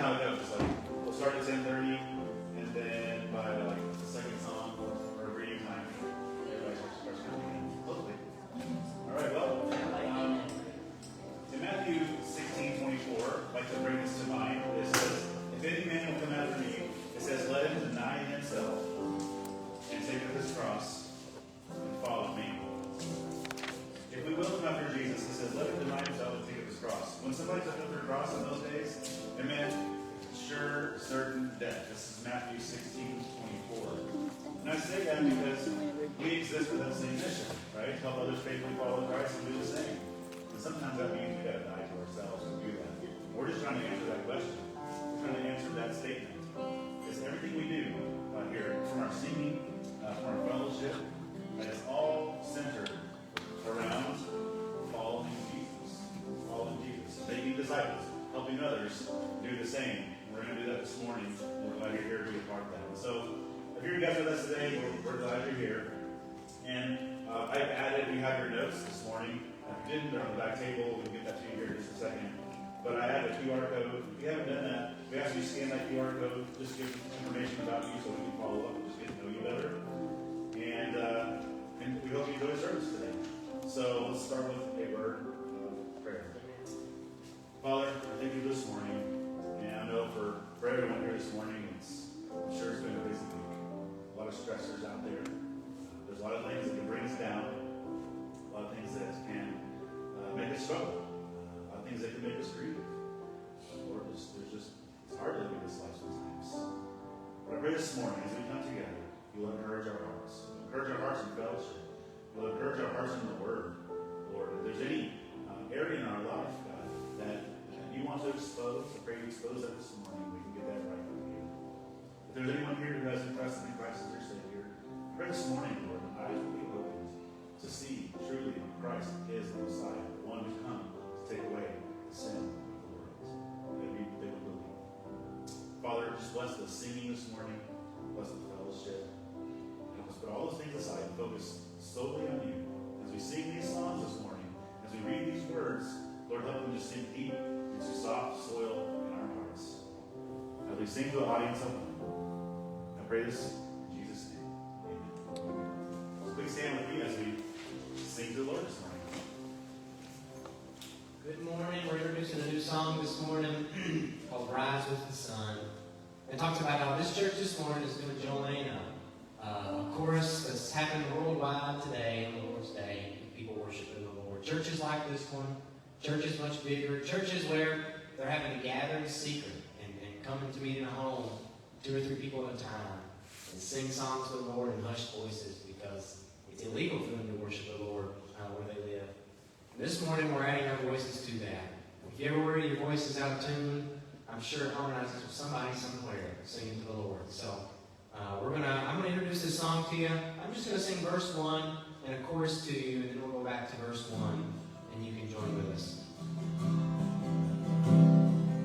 how it goes. It's like we'll start at 10:30, and then by like the second song or reading time, everybody starts coming in. Hopefully. All right. Well, in Matthew 16:24, I'd like to bring this to mind. It says, "If any man will come after me," it says, "let him deny himself and take up his cross and follow me." If we will come after Jesus, he says, let him deny himself and take up his cross. When somebody took up their cross in those days, it meant sure, certain death. This is Matthew 16:24. And I say that because we exist for that same mission, right? Help others faithfully follow Christ and do the same. And sometimes that means we got to die to ourselves to do that. We're just trying to answer that question. We're trying to answer that statement. It's everything we do here, from our singing, from our fellowship, and it's all centered around following Jesus, making disciples, helping others do the same. We're going to do that this morning. We're glad you're here to be a part of that. And so, if you're guys with us today, we're glad you're here. And I've added, we have your notes this morning. If you didn't, they're on the back table. We'll get that to you here in just a second. But I added a QR code. If you haven't done that, we ask you to scan that QR code. Just give information about you so we can follow up and just get to know you better. And we hope you enjoy the service today. So let's start with a word of prayer. Father, I thank you this morning. And I know for everyone here this morning, I'm sure it's been a busy week. A lot of stressors out there. There's a lot of things that can bring us down. A lot of things that can make us struggle. A lot of things that can make us grieve. Lord, it's hard to live this life sometimes. But I pray this morning as we come together, you will encourage our hearts. Encourage our hearts in fellowship. You'll encourage our hearts in the Word, Lord. If there's any area in our life, God, that you want to expose, I pray you expose that this morning. We can get that right with you. If there's anyone here who hasn't trusted in Christ as their Savior, I pray this morning, Lord, that eyes will be opened to see truly that Christ is the Messiah, the one who's come to take away the sin of the world. That they would believe. Father, just bless the singing this morning. Bless the fellowship. Help us put all those things aside and focus solely on you. As we sing these songs this morning, as we read these words, Lord, help them to sink deep into soft soil in our hearts. As we sing to the audience of one, I pray this in Jesus' name. Amen. So please stand with me as we sing to the Lord this morning. Good morning. We're introducing a new song this morning called Rise with the Sun. It talks about how this church this morning is going to join a chorus that's happening worldwide today on the Lord's Day. People worshiping the Lord. Churches like this one, churches much bigger, churches where they're having to gather in secret and coming to meet in a home, 2 or 3 people at a time, and sing songs to the Lord in hushed voices because it's illegal for them to worship the Lord where they live. And this morning we're adding our voices to that. If you ever worry your voice is out of tune, I'm sure it harmonizes with somebody somewhere singing to the Lord. So I'm gonna introduce this song to you. I'm just gonna sing verse 1 and a chorus to you, and then we'll go back to verse 1, and you can join with us.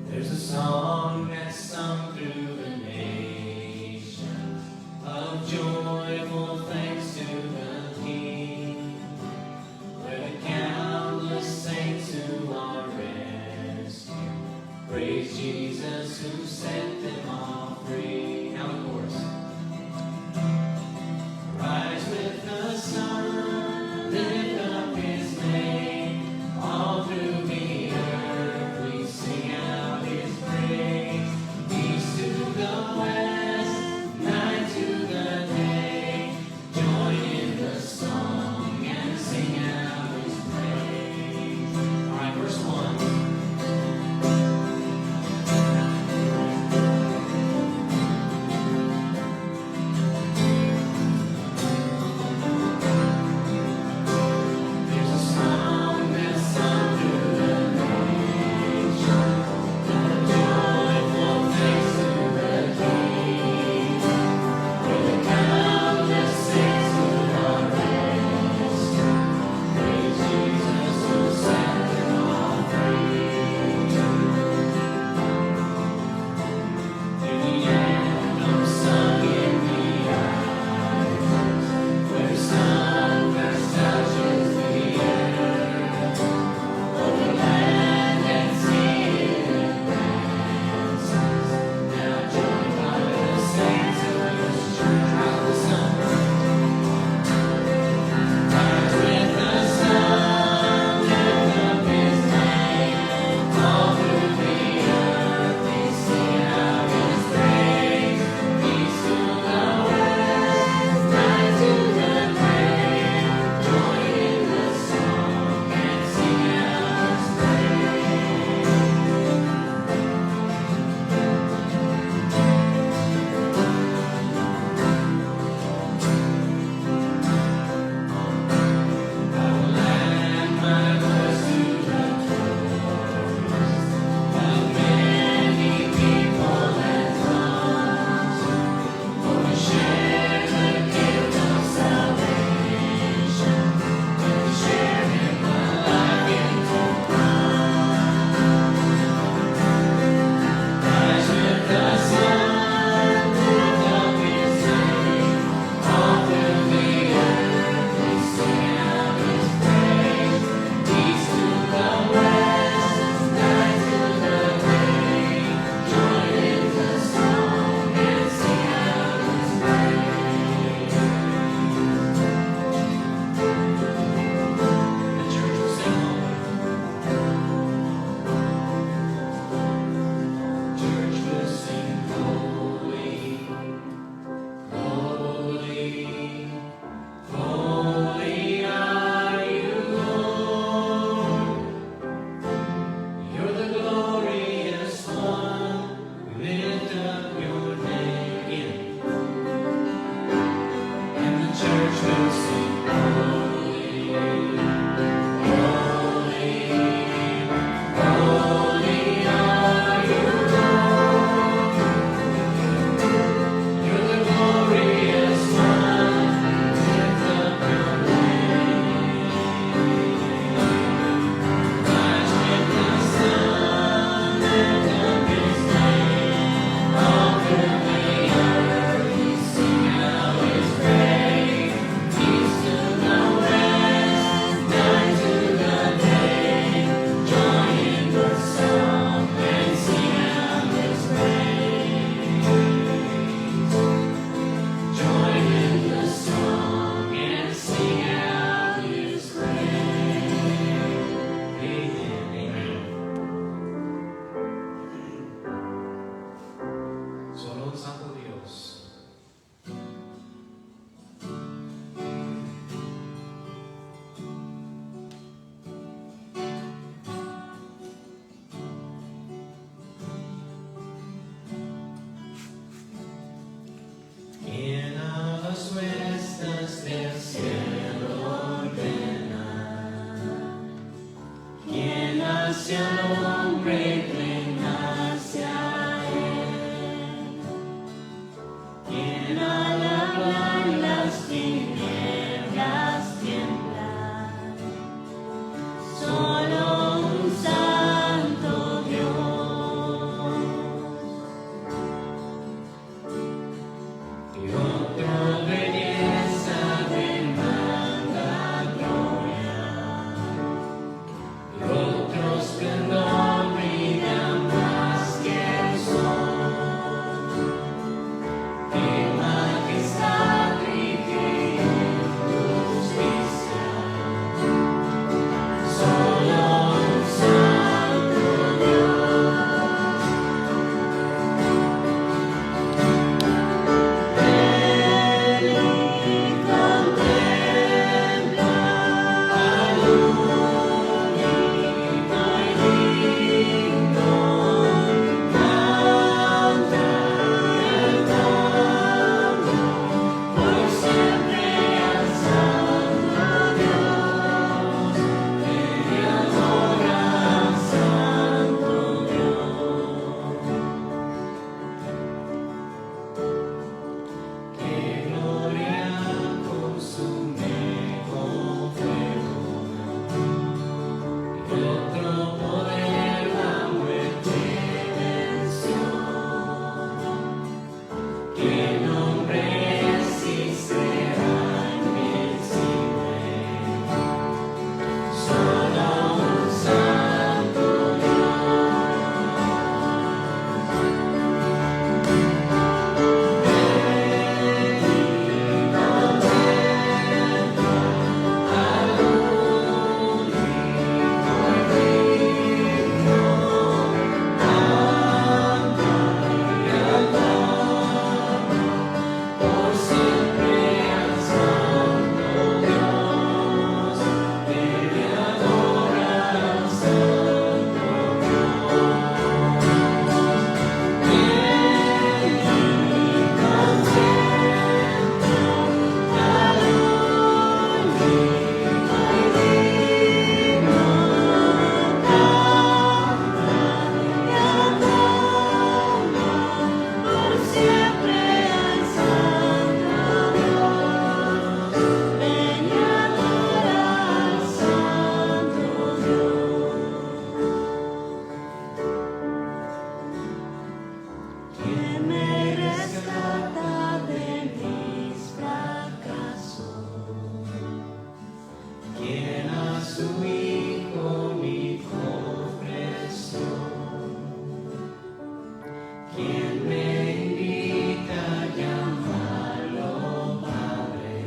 There's a song that's sung through the nation of joyful thanks to the King, where the countless saints who are rescued praise Jesus who set them all free. Now the chorus. Rise with the sun, lift up his name, all through the earth we sing out his praise. East to the west, night to the day, join in the song and sing out his praise. All right, verse 1. el hombre ven hacia él. Quien al hablar las tinieblas tiemblan. Solo un santo Dios. Y otro belleza demanda gloria. Y otro esplendor brilla más que el sol. En majestad rige en justicia. Solo un santo Dios. Ven y contempla al único y digno. Canta y cantamos por siempre al santo Dios. Ven y adora al santo Dios. Que gloria consume con fuego, y otro poder la muerte venció. Que nombre es y será invencible. Solo un santo por siempre al santo Dios. Ven y adora al santo Dios. Ven y contempla al único y digno. Canta y adora por siempre al santo Dios. Ven y adora al santo Dios. Quien me rescata de mis fracasos. Quien a su Hijo mi ofreció. Quien me invita a llamarlo Padre.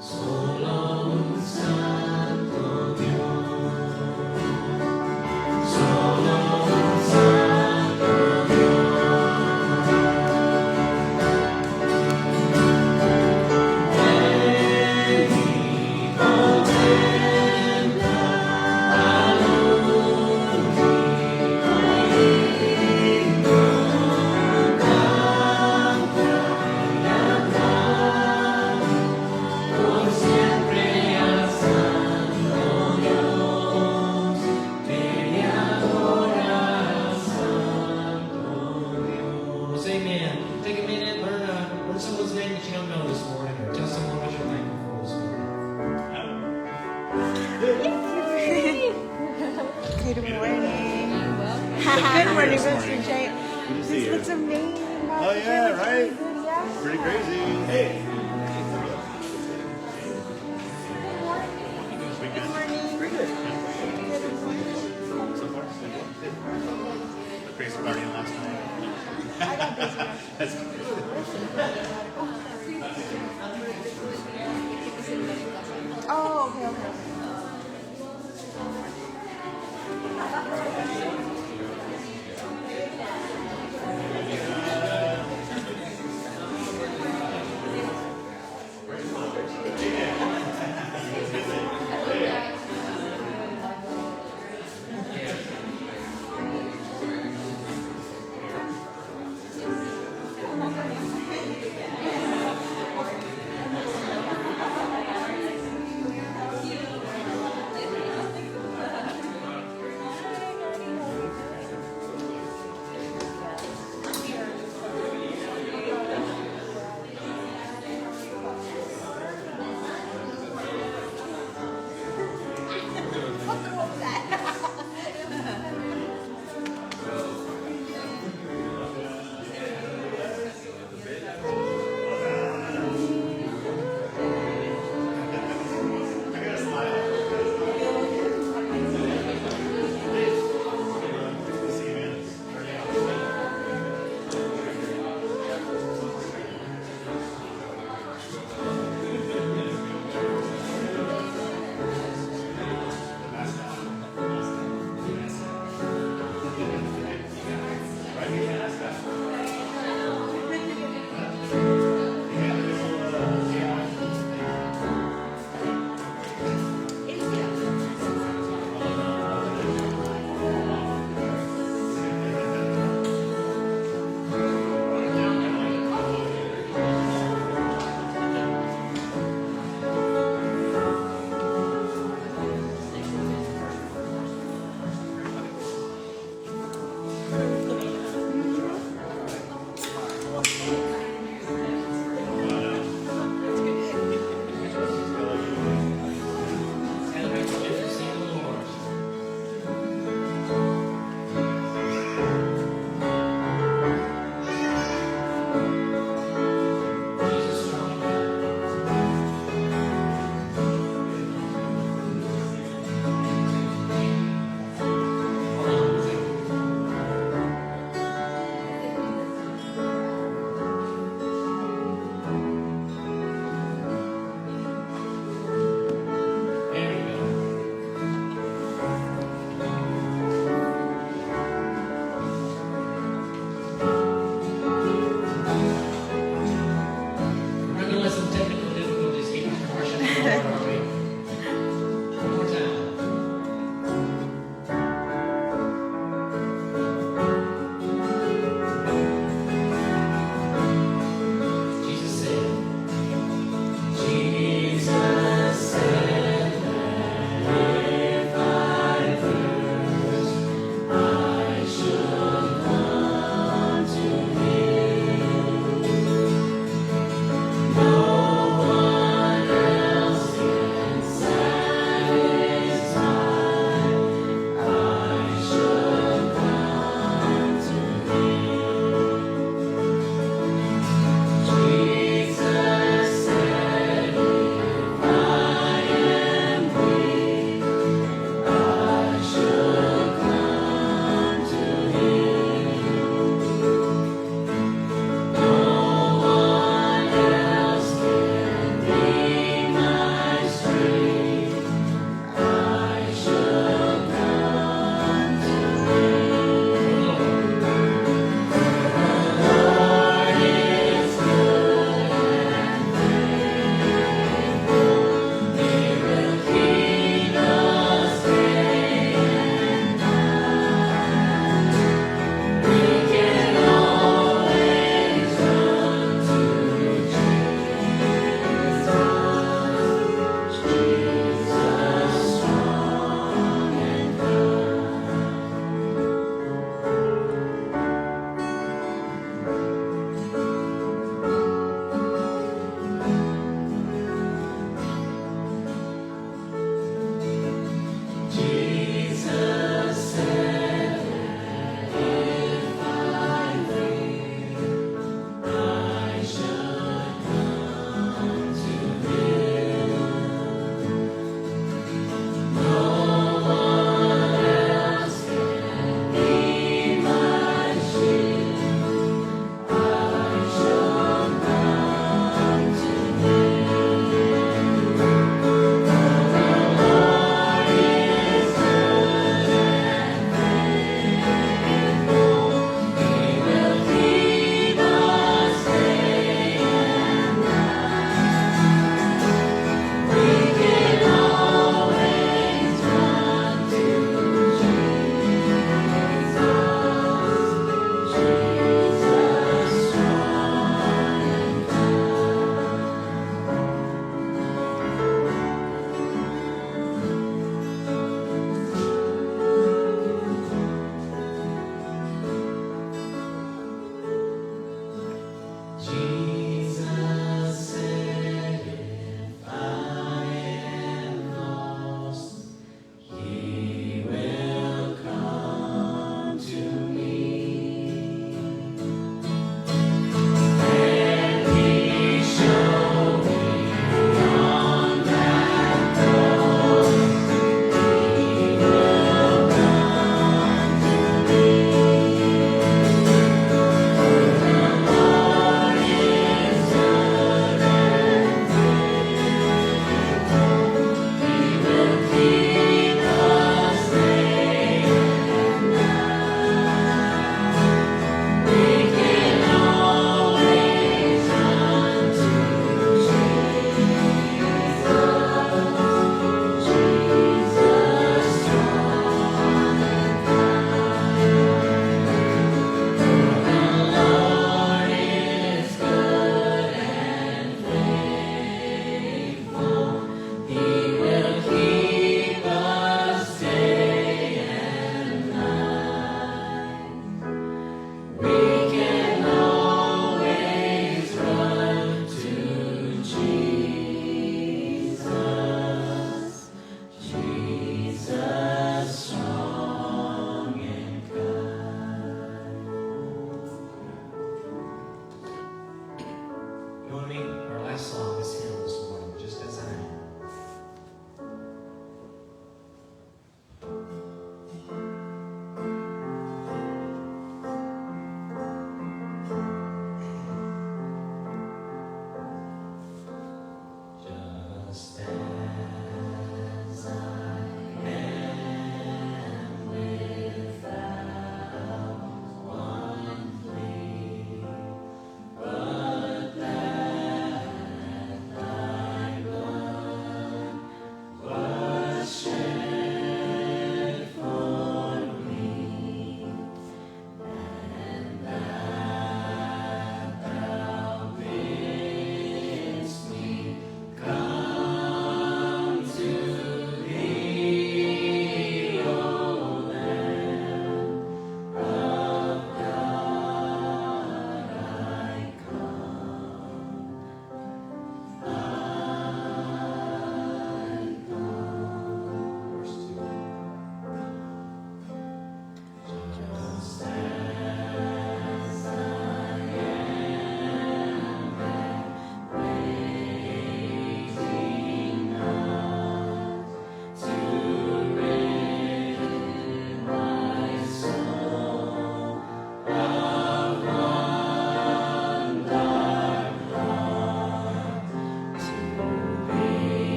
Solo un santo Dios. Solo un santo Dios. Ven y contempla al único y digno. Canta y adoramos por siempre al santo Dios. Ven y adora al santo Dios. Amen. Take a minute, learn someone's name that you don't know this morning, or tell someone what you're thankful for this morning. Good morning. Good Good morning, Mr. J. Good to see This you. looks amazing. Oh, yeah, right? Yeah. Pretty crazy. Hey. We Good good? morning. Pretty good. Good morning. So far, so good. The crazy partying last night. I got busy. That's good. Oh, okay, okay.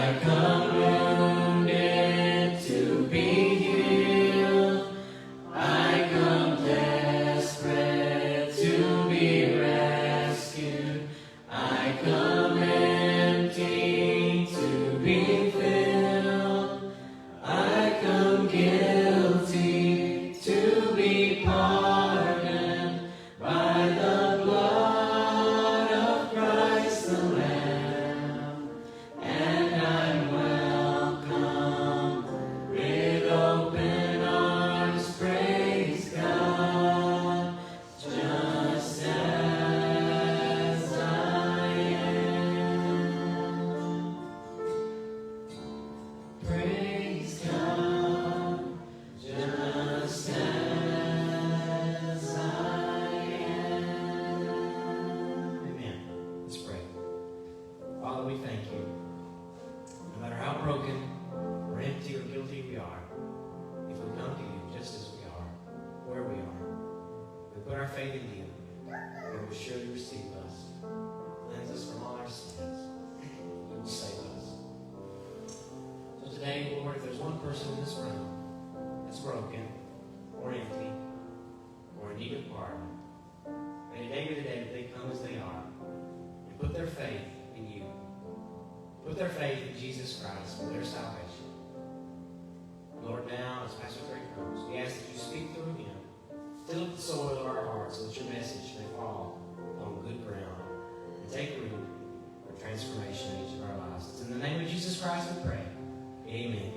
I come wounded to be healed. I come desperate to be rescued. I come empty to be filled. I come guilty to be pardoned by the blood of Christ the Lamb. And I'm welcome with open arms, praise God, just as I am. Praise God, just as I am. Amen. Let's pray. Father, we thank you. No matter how broken or empty or guilty we are, if we come to you just as we are, where we are, we put our faith in you, and we're sure you receive us. Cleanse us from all our sins. You will save us. So today, Lord, if there's one person in this room that's broken or empty or in need of pardon, may today be the day that they come as they are and put their faith in you. Put their faith in Jesus Christ for their salvation. Lord, now, as Pastor Craig comes, we ask that you speak through him. Fill up the soil of our hearts so that your message may fall on good ground and take root for transformation in each of our lives. It's in the name of Jesus Christ we pray. Amen.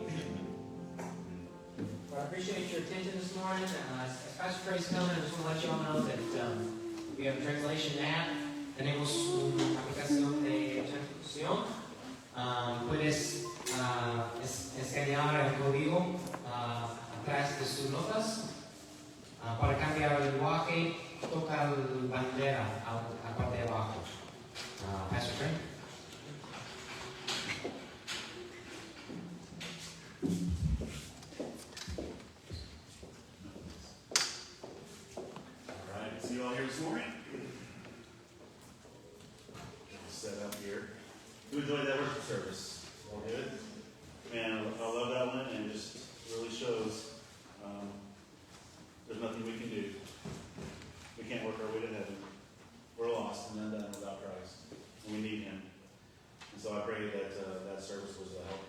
Well, I appreciate your attention this morning. As Pastor Craig's coming, I just want to let you all know that we have a translation app. Tenemos una aplicación de traducción. Puedes escanear el código atrás de sus notas. Para cambiar el lenguaje, toca la bandera a la parte de abajo. Pastor Craig. All right, see you all here this morning. Set up here. Who enjoyed that worship service? All good? Man, I love that one, and it just really shows there's nothing we can do. We can't work our way to heaven. We're lost and undone without Christ. And we need him. And so I pray that that service was a help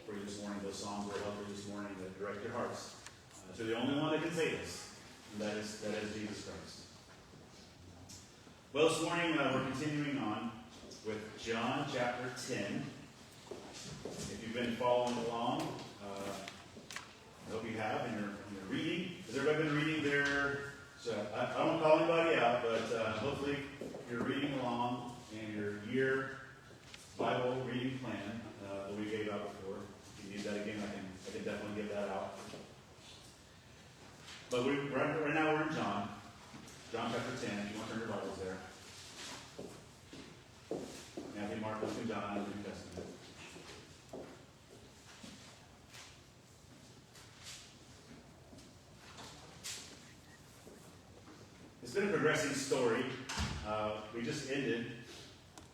for you this morning. Those songs were a help for you this morning that direct your hearts to the only one that can save us, and that is Jesus Christ. Well, this morning we're continuing on with John chapter 10. If you've been following along, I hope you have in your reading. Has everybody been reading their... So I don't call anybody out, but hopefully you're reading along in your year Bible reading plan that we gave out before. If you need that again, I can definitely give that out. But right now we're in John chapter 10. If you want to turn your Bibles there. Matthew, Mark, Luke, and John in the New Testament. It's been a progressing story. We just ended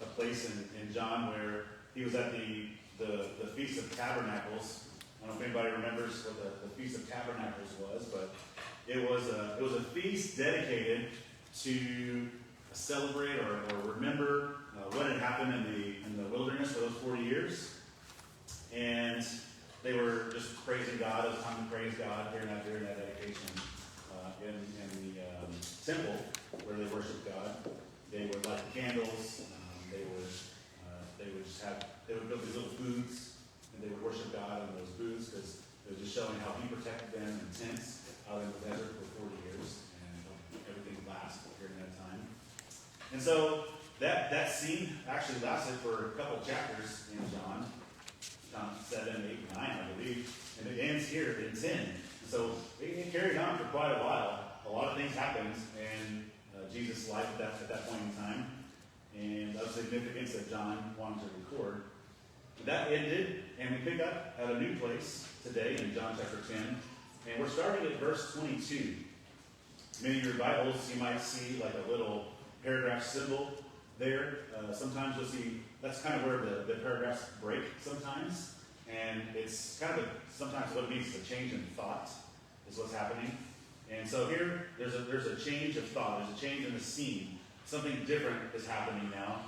a place in John where he was at the Feast of Tabernacles. I don't know if anybody remembers what the Feast of Tabernacles was, but it was a feast dedicated to celebrate or remember what had happened in the wilderness for those 40 years. And they were just praising God. It was time to praise God during that dedication in the temple where they worshiped God. They would light the candles. They would build these little booths, and they would worship God in those booths because it was just showing how He protected them in tents out in the desert for 40 years, and everything lasted during that time. And so that scene actually lasted for a couple chapters in John 7, 8, and 9, I believe, and it ends here in 10. And so it carried on for quite a while. A lot of things happened in Jesus' life at that point in time, and of significance that John wanted to record. But that ended, and we pick up at a new place today in John chapter 10, and we're starting at verse 22. Many of your Bibles, you might see like a little paragraph symbol there. Sometimes you'll see, that's kind of where the paragraphs break sometimes. And it's kind of sometimes what it means is a change in thought is what's happening. And so here, there's a change of thought. There's a change in the scene. Something different is happening now.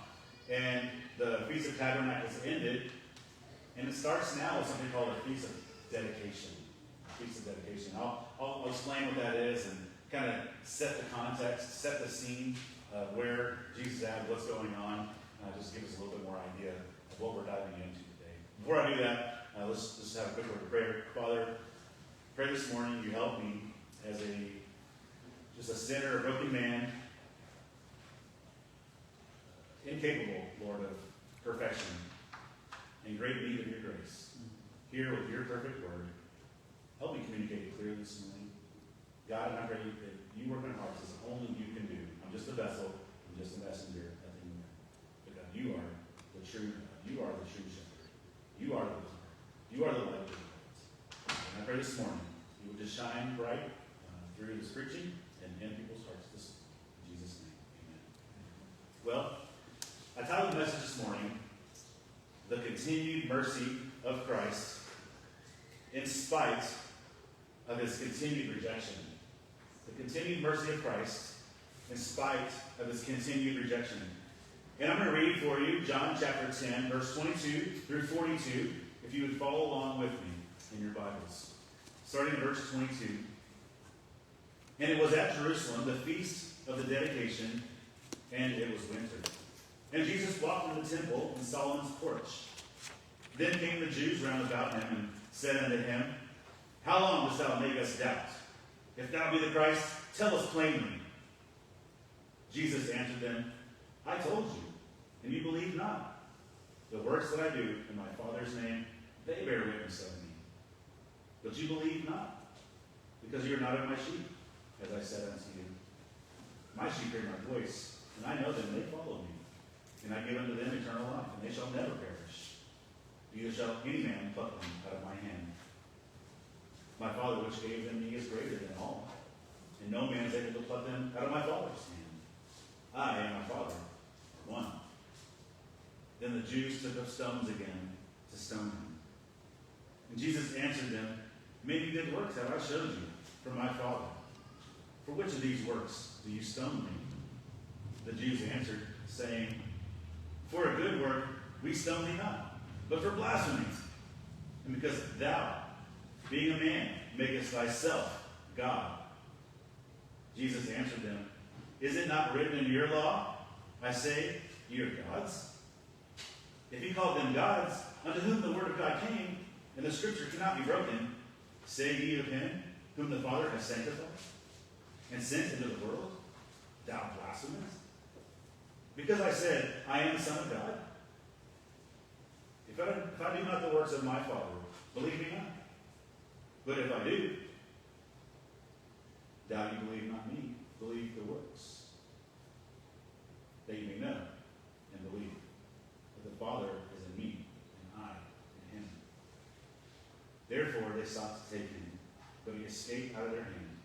And the Feast of Tabernacles ended. And it starts now with something called a Feast of Dedication. Feast of Dedication. I'll explain what that is and kind of set the context, set the scene of where Jesus is at, what's going on. Just give us a little bit more idea of what we're diving into today. Before I do that, let's just have a quick word of prayer. Father, pray this morning you help me as just a sinner, a broken man, incapable, Lord, of perfection, in great need of your grace. Here with your perfect word, help me communicate it clearly this morning. God, and I pray that you work in our hearts as only you can do. I'm just a vessel. I'm just a messenger. Nothing more. But God, you are the true God. You are the true shepherd. You are the Lord. You are the light of the world. And I pray this morning you would just shine bright through this preaching and in people's hearts. This, in Jesus' name, amen. Well, I titled the message this morning, "The Continued Mercy of Christ in Spite of His Continued Rejection." The continued mercy of Christ in spite of His continued rejection. And I'm going to read for you John chapter 10, verse 22 through 42, if you would follow along with me in your Bibles. Starting in verse 22. "And it was at Jerusalem, the feast of the dedication, and it was winter. And Jesus walked in the temple in Solomon's porch. Then came the Jews round about him and said unto him, How long dost thou make us doubt? If thou be the Christ, tell us plainly. Jesus answered them, I told you, and you believe not. The works that I do in my Father's name, they bear witness of me. But you believe not, because you are not of my sheep, as I said unto you. My sheep hear my voice, and I know them, they follow me. And I give unto them eternal life, and they shall never perish. Neither shall any man pluck them out of my hand. My Father which gave them me is greater than all, and no man is able to pluck them out of my Father's hand. I and my Father are one. Then the Jews took up stones again to stone him. And Jesus answered them, Many good works have I showed you from my Father. For which of these works do you stone me? The Jews answered, saying, For a good work we stone thee not, but for blasphemy, and because thou, being a man, makest thyself God. Jesus answered them, Is it not written in your law, I say, ye are gods? If he called them gods, unto whom the word of God came, and the scripture cannot be broken, say ye of him whom the Father has sanctified, and sent into the world, thou blasphemest? Because I said, I am the Son of God? If I do not the works of my Father, believe me not. But if I do, doubt you believe not me, believe the works, that you may know and believe that the Father is in me, and I in him. Therefore they sought to take him, but he escaped out of their hand.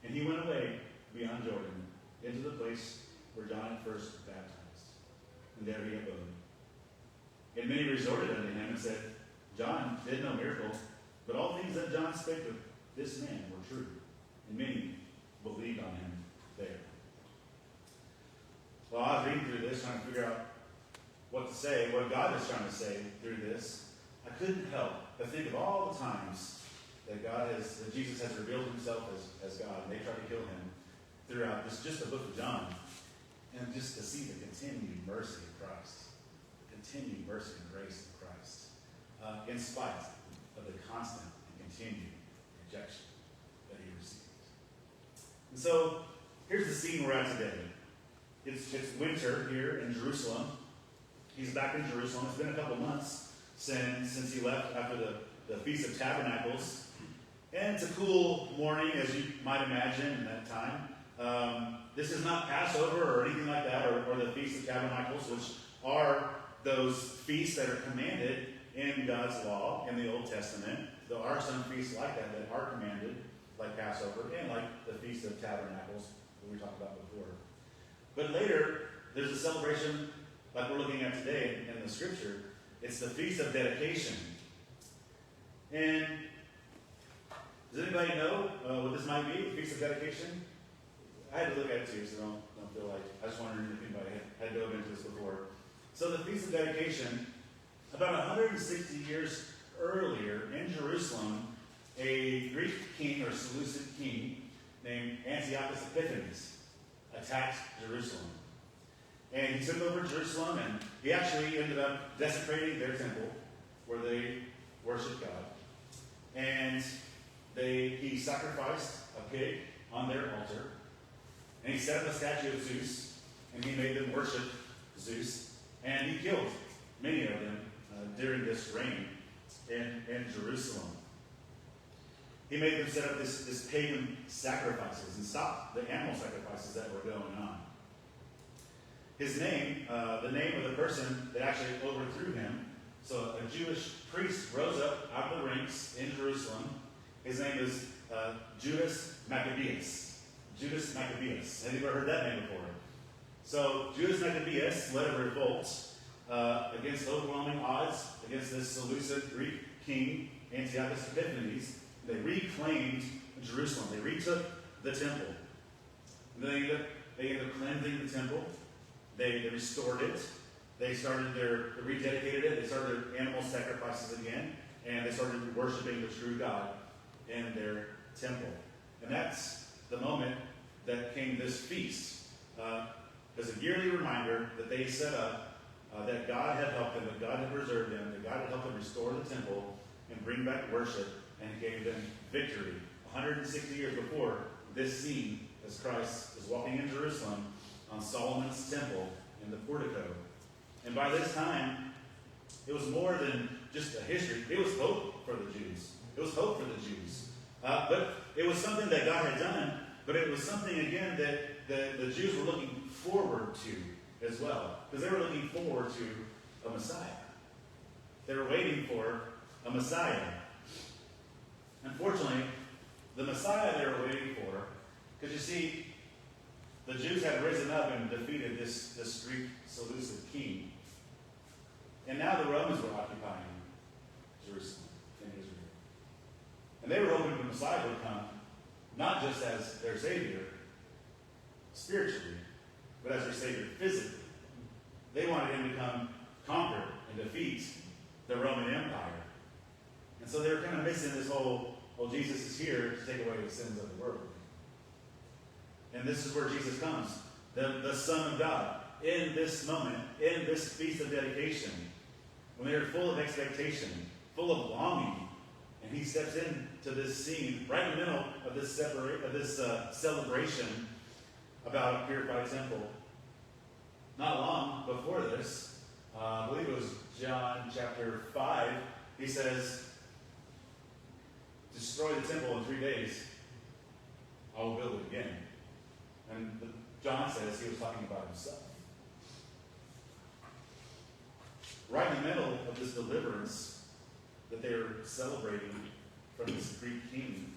And he went away beyond Jordan, into the place where John had first baptized, and there he abode. And many resorted unto him and said, John did no miracle, but all things that John spake of this man were true. And many believed on him there. Well, I was reading through this, trying to figure out what to say, what God is trying to say through this. I couldn't help but think of all the times that that Jesus has revealed himself as God, and they tried to kill him throughout just the book of John. And just to see the continued mercy of Christ, the continued mercy and grace of Christ, in spite of the constant and continued rejection that he received. And so, here's the scene we're at today. It's winter here in Jerusalem. He's back in Jerusalem. It's been a couple months since he left after the Feast of Tabernacles. And it's a cool morning, as you might imagine, in that time. This is not Passover or anything like that, or the Feast of Tabernacles, which are those feasts that are commanded in God's law in the Old Testament. There are some feasts like that are commanded, like Passover, and like the Feast of Tabernacles, that we talked about before. But later, there's a celebration like we're looking at today in the scripture. It's the Feast of Dedication. And does anybody know what this might be, the Feast of Dedication? I had to look at it too, so don't feel like, I just wondered if anybody had dove into this before. So the Feast of Dedication, about 160 years earlier in Jerusalem, a Greek king or Seleucid king named Antiochus Epiphanes attacked Jerusalem. And he took over Jerusalem, and he actually ended up desecrating their temple where they worshiped God. And he sacrificed a pig on their altar, and he set up a statue of Zeus, and he made them worship Zeus, and he killed many of them during this reign in Jerusalem. He made them set up this pagan sacrifices and stop the animal sacrifices that were going on. His name, the name of the person that actually overthrew him, so a Jewish priest rose up out of the ranks in Jerusalem. His name is Judas Maccabeus. Judas Maccabeus. Have you ever heard that name before? So Judas Maccabeus led a revolt against overwhelming odds against this Seleucid Greek king, Antiochus Epiphanes. They reclaimed Jerusalem. They retook the temple. And they ended up cleansing the temple. They restored it. They rededicated it. They started their animal sacrifices again. And they started worshiping the true God in their temple. And that's the moment that came this feast. As a yearly reminder that they set up, that God had helped them, that God had preserved them, that God had helped them restore the temple and bring back worship, and gave them victory. 160 years before this scene, as Christ is walking in Jerusalem on Solomon's temple in the portico. And by this time, it was more than just a history. It was hope for the Jews. It was hope for the Jews. But it was something that God had done, but it was something, again, that the Jews were looking forward to as well. Because they were looking forward to a Messiah. They were waiting for a Messiah. Unfortunately, the Messiah they were waiting for, because you see, the Jews had risen up and defeated this Greek Seleucid king. And now the Romans were occupying Jerusalem and Israel. And they were hoping the Messiah would come, not just as their Savior, spiritually, but as their Savior physically. They wanted him to come conquer and defeat the Roman Empire. And so they were kind of missing this whole, well, Jesus is here to take away the sins of the world. And this is where Jesus comes, the Son of God, in this moment, in this Feast of Dedication, when they are full of expectation, full of longing, and he steps into this scene right in the middle of this celebration about a purified temple. Not long before this, I believe it was John chapter 5, he says, destroy the temple in 3 days, I will build it again. And John says he was talking about himself. Right in the middle of this deliverance that they're celebrating from this Greek king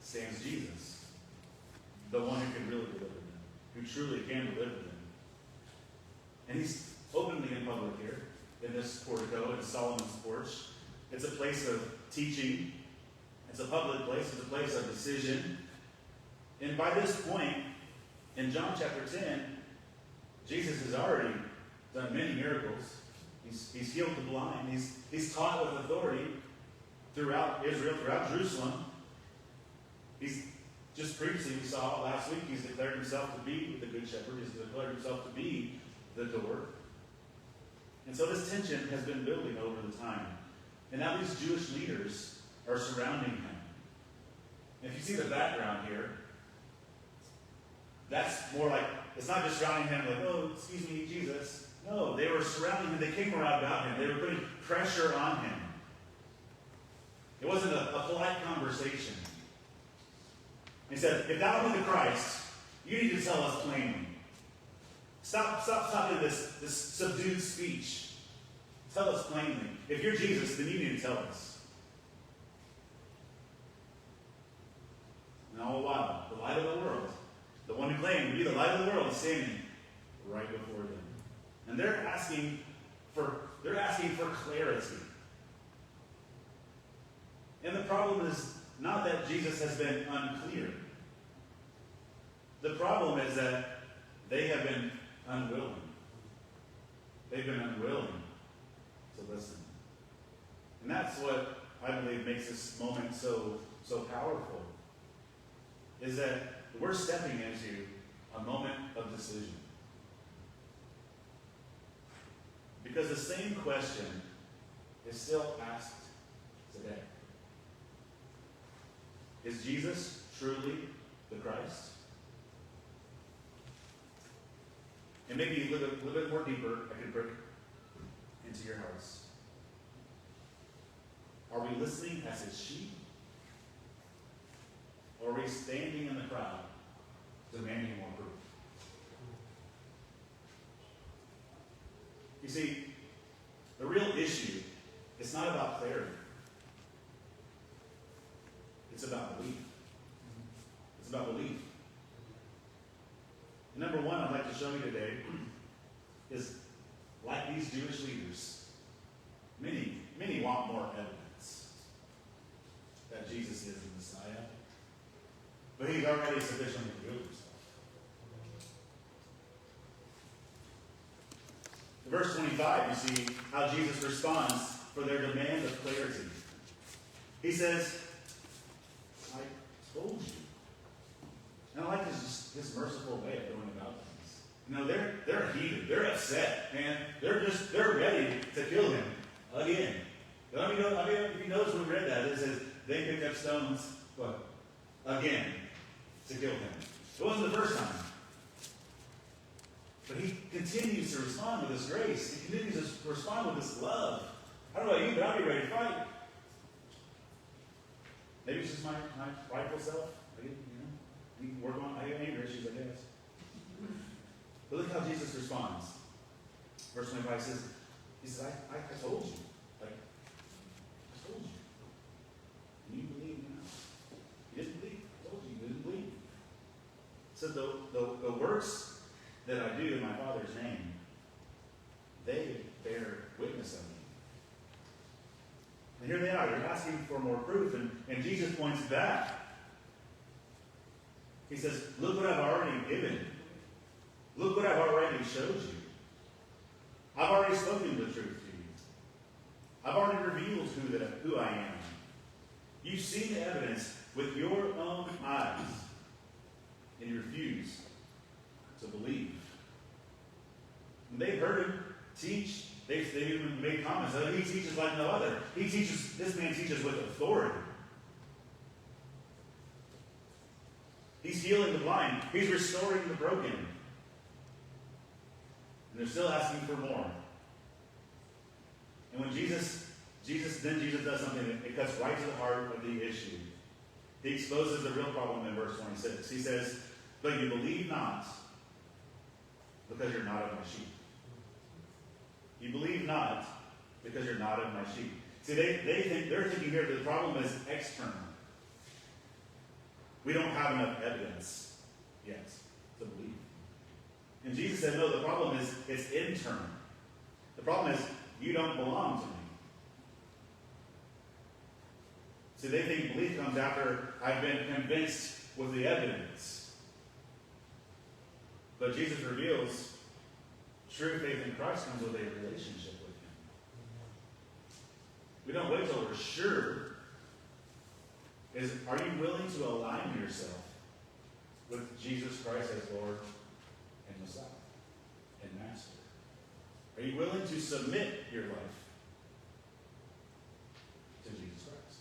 stands Jesus, the one who can really deliver them, who truly can deliver them. And he's openly in public here, in this portico, in Solomon's porch. It's a place of teaching. It's a public place. It's a place of decision. And by this point, in John chapter 10, Jesus has already done many miracles. He's healed the blind. He's taught with authority throughout Israel, throughout Jerusalem. He's just previously, we saw last week, he's declared himself to be the Good Shepherd. He's declared himself to be the door. And so this tension has been building over the time. And now these Jewish leaders are surrounding him. And if you see the background here, that's more like, it's not just surrounding him like, oh, excuse me, Jesus. No, they were surrounding him. They came around about him. They were putting pressure on him. It wasn't a polite conversation. He said, if thou be the Christ, you need to tell us plainly. Stop in this subdued speech. Tell us plainly. If you're Jesus, then you need to tell us. And all the while, the light of the world, the one who claimed to be the light of the world, is standing right before them. And they're asking for clarity. And the problem is not that Jesus has been unclear. The problem is that they have been unwilling. They've been unwilling to listen. And that's what I believe makes this moment so powerful, is that we're stepping into a moment of decision. Because the same question is still asked today. Is Jesus truly the Christ? And maybe a little bit more deeper, I could break into your hearts. Are we listening as his sheep? Or are we standing in the crowd demanding more proof? You see, the real issue is not about clarity. It's about belief. It's about belief. And number one I'd like to show you today is, like these Jewish leaders, many want more evidence that Jesus is the Messiah. But he's already sufficiently revealed himself. In verse 25, you see how Jesus responds for their demand of clarity. He says, I told you. And I like his merciful way of going about things. You know, they're heated. They're upset, man. They're ready to kill him again. I mean, if you notice when we read that, it says they picked up stones, what? Again, to kill him. It wasn't the first time. But he continues to respond with this grace. He continues to respond with this love. I don't know about you, but I'll be ready to fight. Maybe it's just my prideful self. You can work on it. I have anger issues, I guess. But look how Jesus responds. Verse 25 says, he says, I told you. Like, I told you. And you believe now. You didn't believe. I told you you didn't believe. So the works that I do in my Father's name, they bear witness of me. And here they are. They're asking for more proof. And Jesus points back. He says, look what I've already given you. Look what I've already showed you. I've already spoken the truth to you. I've already revealed who I am. You've seen the evidence with your own eyes, and you refuse to believe. And they've heard him teach. They've even made comments that he teaches like no other. This man teaches with authority. He's healing the blind. He's restoring the broken. And they're still asking for more. And when Jesus does something that cuts right to the heart of the issue. He exposes the real problem in verse 26. He says, but you believe not because you're not of my sheep. You believe not because you're not of my sheep. See, they're thinking here that the problem is external. We don't have enough evidence yet to believe. And Jesus said, no, the problem is it's internal. The problem is you don't belong to me. See, they think belief comes after I've been convinced with the evidence. But Jesus reveals true faith in Christ comes with a relationship with him. We don't wait till we're sure. Are you willing to align yourself with Jesus Christ as Lord and Messiah and Master? Are you willing to submit your life to Jesus Christ?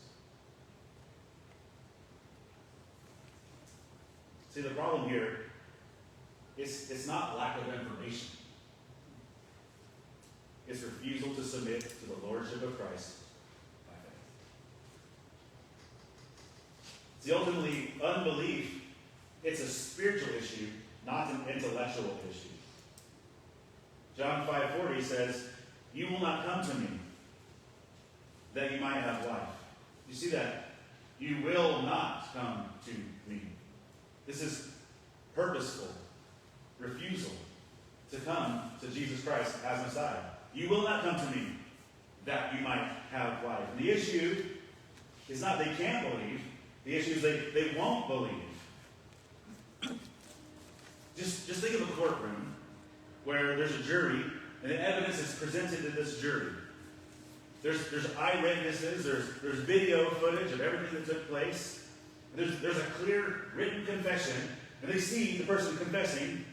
See, the problem here is it's not lack of information. It's refusal to submit to the Lordship of Christ. See, ultimately, unbelief, it's a spiritual issue, not an intellectual issue. John 5:40 says, you will not come to me that you might have life. You see that? You will not come to me. This is purposeful refusal. to come to Jesus Christ as Messiah. You will not come to me that you might have life. And the issue is not they can't believe. The issue is they won't believe. Just think of a courtroom where there's a jury and the evidence is presented to this jury. There's eyewitnesses, there's video footage of everything that took place. There's a clear written confession, and they see the person confessing.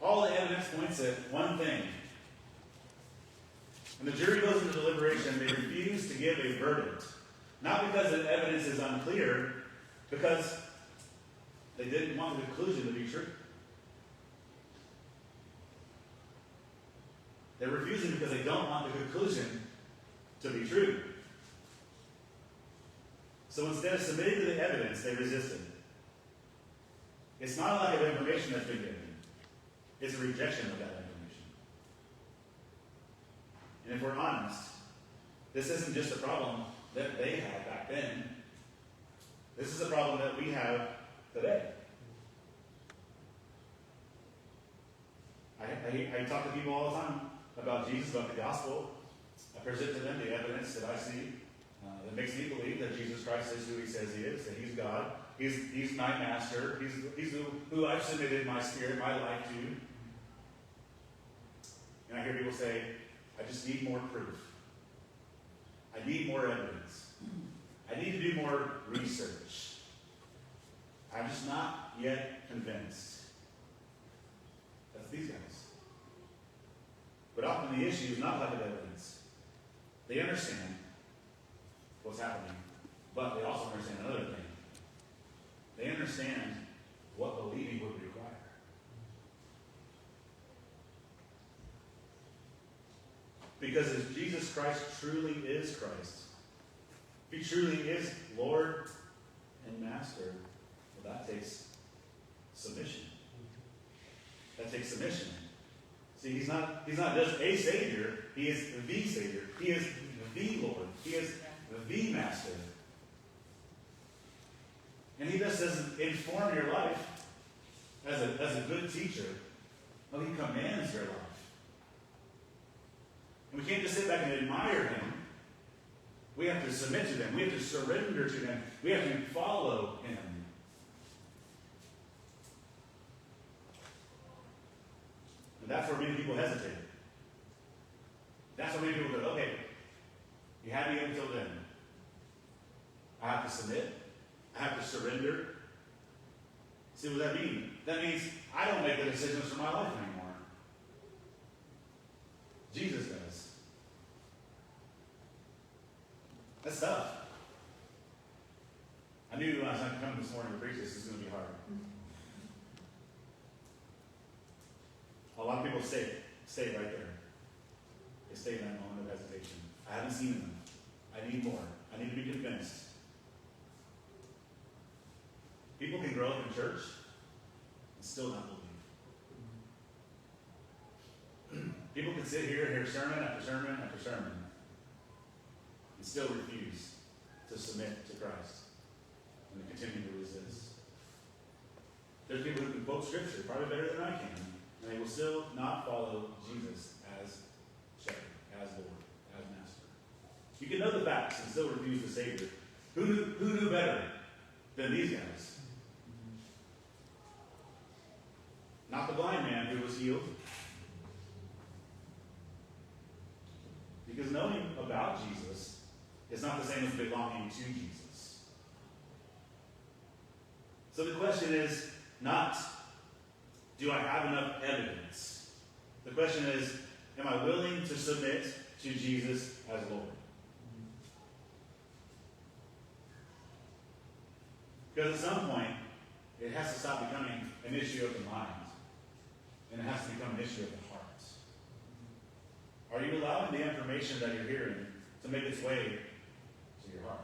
All the evidence points at one thing. And the jury goes into deliberation, they refuse to give a verdict. Not because the evidence is unclear, because they didn't want the conclusion to be true. They're refusing because they don't want the conclusion to be true. So instead of submitting to the evidence, they resisted. It's not a lack of information that's been given. It's a rejection of that information. And if we're honest, this isn't just a problem that they had back then. This is a problem that we have today. I talk to people all the time about Jesus, about the gospel. I present to them the evidence that I see that makes me believe that Jesus Christ is who he says he is, that he's God. He's my master. He's who I've submitted my spirit, my life to. And I hear people say, I just need more proof. I need more evidence. I need to do more research. I'm just not yet convinced. That's these guys. But often the issue is not lack of evidence. They understand what's happening, but they also understand another thing. They understand what believing would require. Because if Jesus Christ truly is Christ, if he truly is Lord and Master, well, that takes submission. That takes submission. See, he's not just a Savior, he is the Savior. He is the Lord. He is the Master. And he just doesn't inform your life as a good teacher. No, he commands your life. And we can't just sit back and admire him. We have to submit to him. We have to surrender to him. We have to follow him. And that's where many people hesitate. That's where many people go, okay, you had me until then. I have to submit. I have to surrender. See what that means? That means I don't make the decisions for my life anymore. Jesus does. That's tough. I knew when I was coming this morning to preach this was going to be hard. A lot of people stay right there. They stay in that moment of hesitation. I haven't seen them. I need more. I need to be convinced. People can grow up in church and still not believe. People can sit here and hear sermon after sermon after sermon and still refuse to submit to Christ and to continue to resist. There's people who can quote scripture probably better than I can, and they will still not follow Jesus as shepherd, as Lord, as master. You can know the facts and still refuse the Savior. Who knew better than these guys? Not the blind man who was healed. Because knowing about Jesus is not the same as belonging to Jesus. So the question is not, do I have enough evidence? The question is, am I willing to submit to Jesus as Lord? Because at some point, it has to stop becoming an issue of the mind. And it has to become an issue of the heart. Are you allowing the information that you're hearing to make its way to your heart?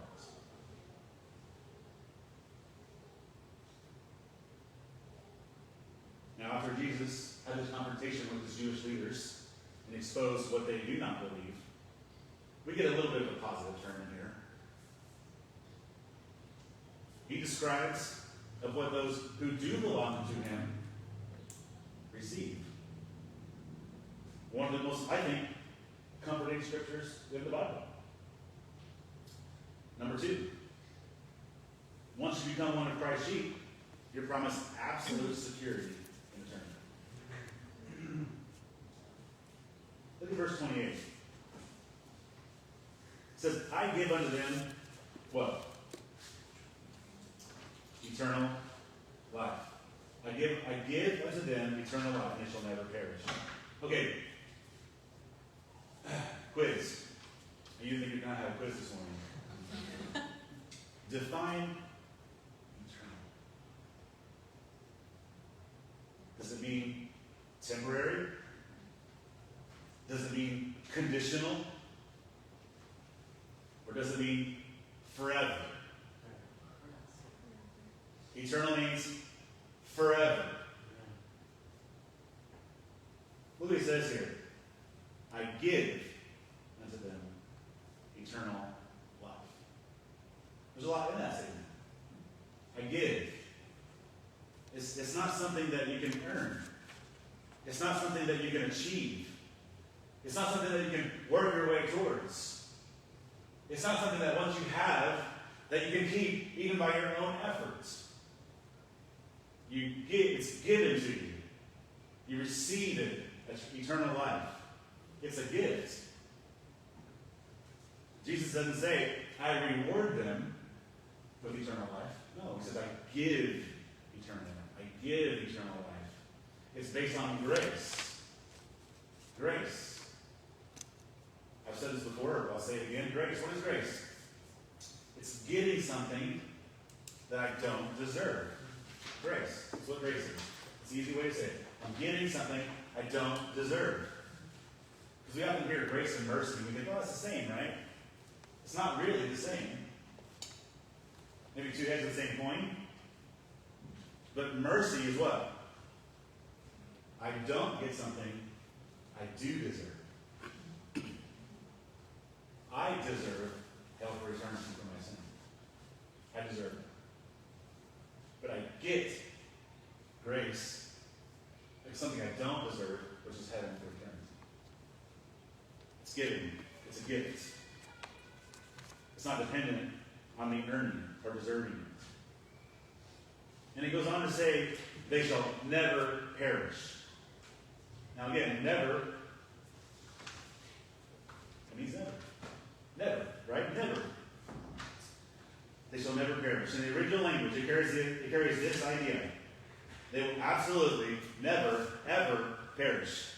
Now, after Jesus had this confrontation with his Jewish leaders and exposed what they do not believe, we get a little bit of a positive turn in here. He describes of what those who do belong to him receive. one of the most, I think, comforting scriptures in the Bible. Number 2, once you become one of Christ's sheep, you're promised absolute security in eternity. Look at verse 28. It says, I give unto them what? Eternal life. I give unto them eternal life, and they shall never perish. Okay. Quiz. You think you're going to have a quiz this morning? Define eternal. Does it mean temporary? Does it mean conditional? Or does it mean forever? Eternal means forever. Look what he says here. I give unto them eternal life. There's a lot in that statement. I give. It's not something that you can earn. It's not something that you can achieve. It's not something that you can work your way towards. It's not something that once you have, that you can keep even by your own efforts. You give, it's given to you. You receive it as eternal life. It's a gift. Jesus doesn't say, I reward them with eternal life. No, he says, I give eternal life. I give eternal life. It's based on grace. Grace. I've said this before, but I'll say it again. Grace. What is grace? It's getting something that I don't deserve. Grace. That's what grace is. It's an easy way to say it. I'm getting something I don't deserve. Because we often hear grace and mercy, and we think, oh, it's the same, right? It's not really the same. Maybe two heads of the same coin. But mercy is what? I don't get something I do deserve. I deserve hell for eternity for my sin. I deserve it. But I get grace, like something I don't deserve, which is heaven for eternity. It's given. It's a gift. It's not dependent on me earning or deserving it. And he goes on to say, they shall never perish. Now again, never, it means never. Never, right? Never. They shall never perish. In the original language, it carries this idea. They will absolutely never, ever perish.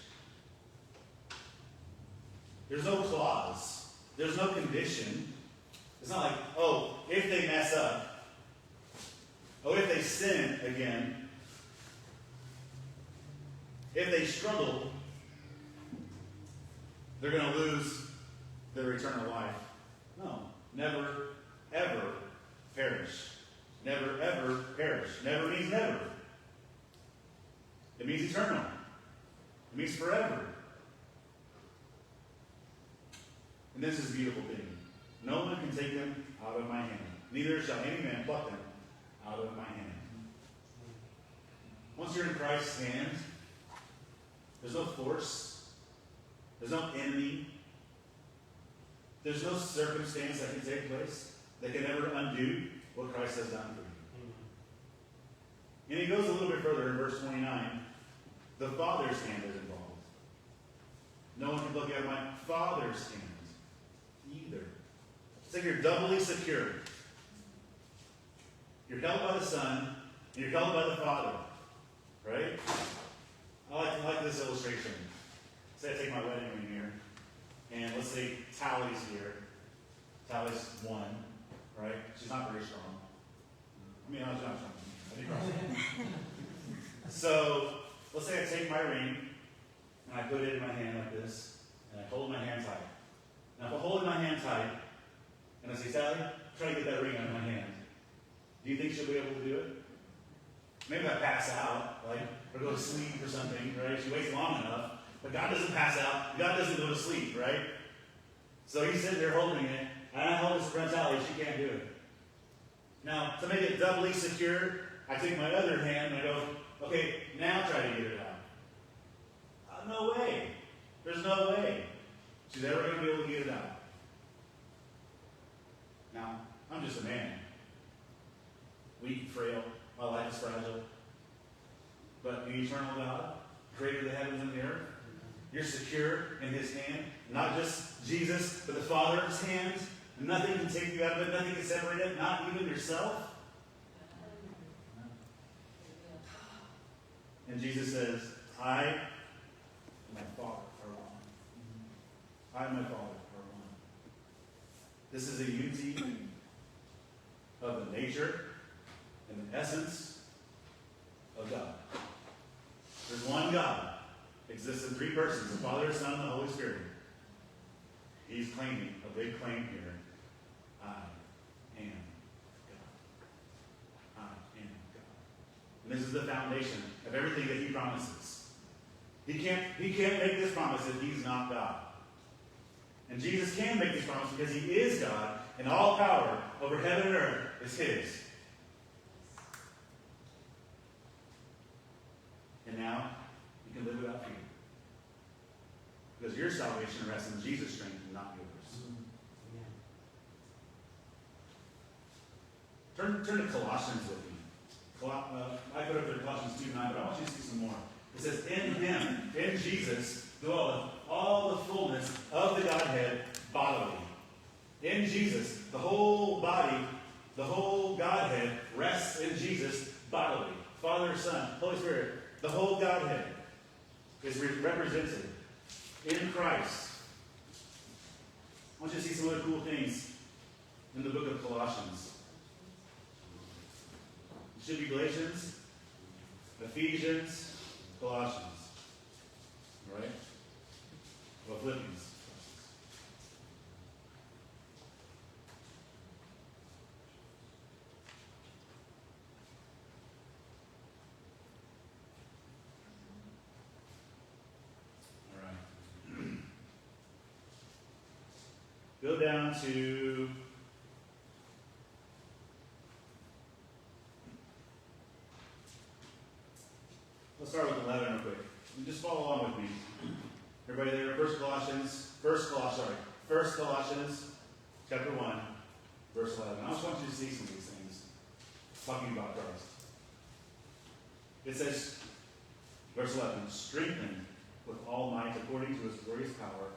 There's no clause. There's no condition. It's not like, oh, if they mess up, oh, if they sin again, if they struggle, they're going to lose their eternal life. No. Never, ever perish. Never, ever perish. Never means never. It means eternal. It means forever. And this is a beautiful thing. No one can take them out of my hand. Neither shall any man pluck them out of my hand. Once you're in Christ's hand, there's no force. There's no enemy. There's no circumstance that can take place that can ever undo what Christ has done for you. And he goes a little bit further in verse 29. The Father's hand is involved. No one can look at my Father's hand either. It's like you're doubly secure. You're held by the Son, and you're held by the Father. Right? I like this illustration. Say I take my wedding ring here, and let's say Tally's here. Tally's 1, right? She's not very strong. I mean, I'm not strong. I think I'm So, let's say I take my ring, and I put it in my hand like this, and I hold my hand tight. Now, if I hold my hand tight, and I say, Sally, try to get that ring out of my hand, do you think she'll be able to do it? Maybe if I pass out, like, or go to sleep or something, right? She waits long enough. But God doesn't pass out. God doesn't go to sleep, right? So he's sitting there holding it, and I hold this around Sally. She can't do it. Now, to make it doubly secure, I take my other hand and I go, okay, now try to get it out. No way. There's no way she's ever going to be able to get it out. Now, I'm just a man. Weak, frail. My life is fragile. But the eternal God, creator of the heavens and the earth, you're secure in his hand. Not just Jesus, but the Father's hand. Nothing can take you out of it. Nothing can separate it. Not even yourself. And Jesus says, I and my Father are one. I and my Father are one. This is a unity of the nature and the essence of God. There's one God, exists in three persons, the Father, the Son, and the Holy Spirit. He's claiming a big claim here. I am God. I am God. And this is the foundation of everything that he promises. He can't make this promise if he's not God. And Jesus can make this promise because he is God, and all power over heaven and earth is his. And now, you can live without fear. Because your salvation rests in Jesus' strength and not yours. Turn to Colossians with me. I put up there Colossians 2:9, but I want you to see some more. It says, in him, in Jesus, dwelleth all the fullness of the Godhead bodily. In Jesus, the whole body, the whole Godhead rests in Jesus bodily. Father, Son, Holy Spirit, the whole Godhead is represented in Christ. I want you to see some other cool things in the book of Colossians. It should be Galatians, Ephesians, Colossians. All right? Well, Philippians. All right. Go down to let's start with 11 real quick. And just follow along with me. Everybody there? First Colossians, chapter 1, verse 11. I just want you to see some of these things. Talking about Christ. It says, verse 11, strengthened with all might according to his glorious power,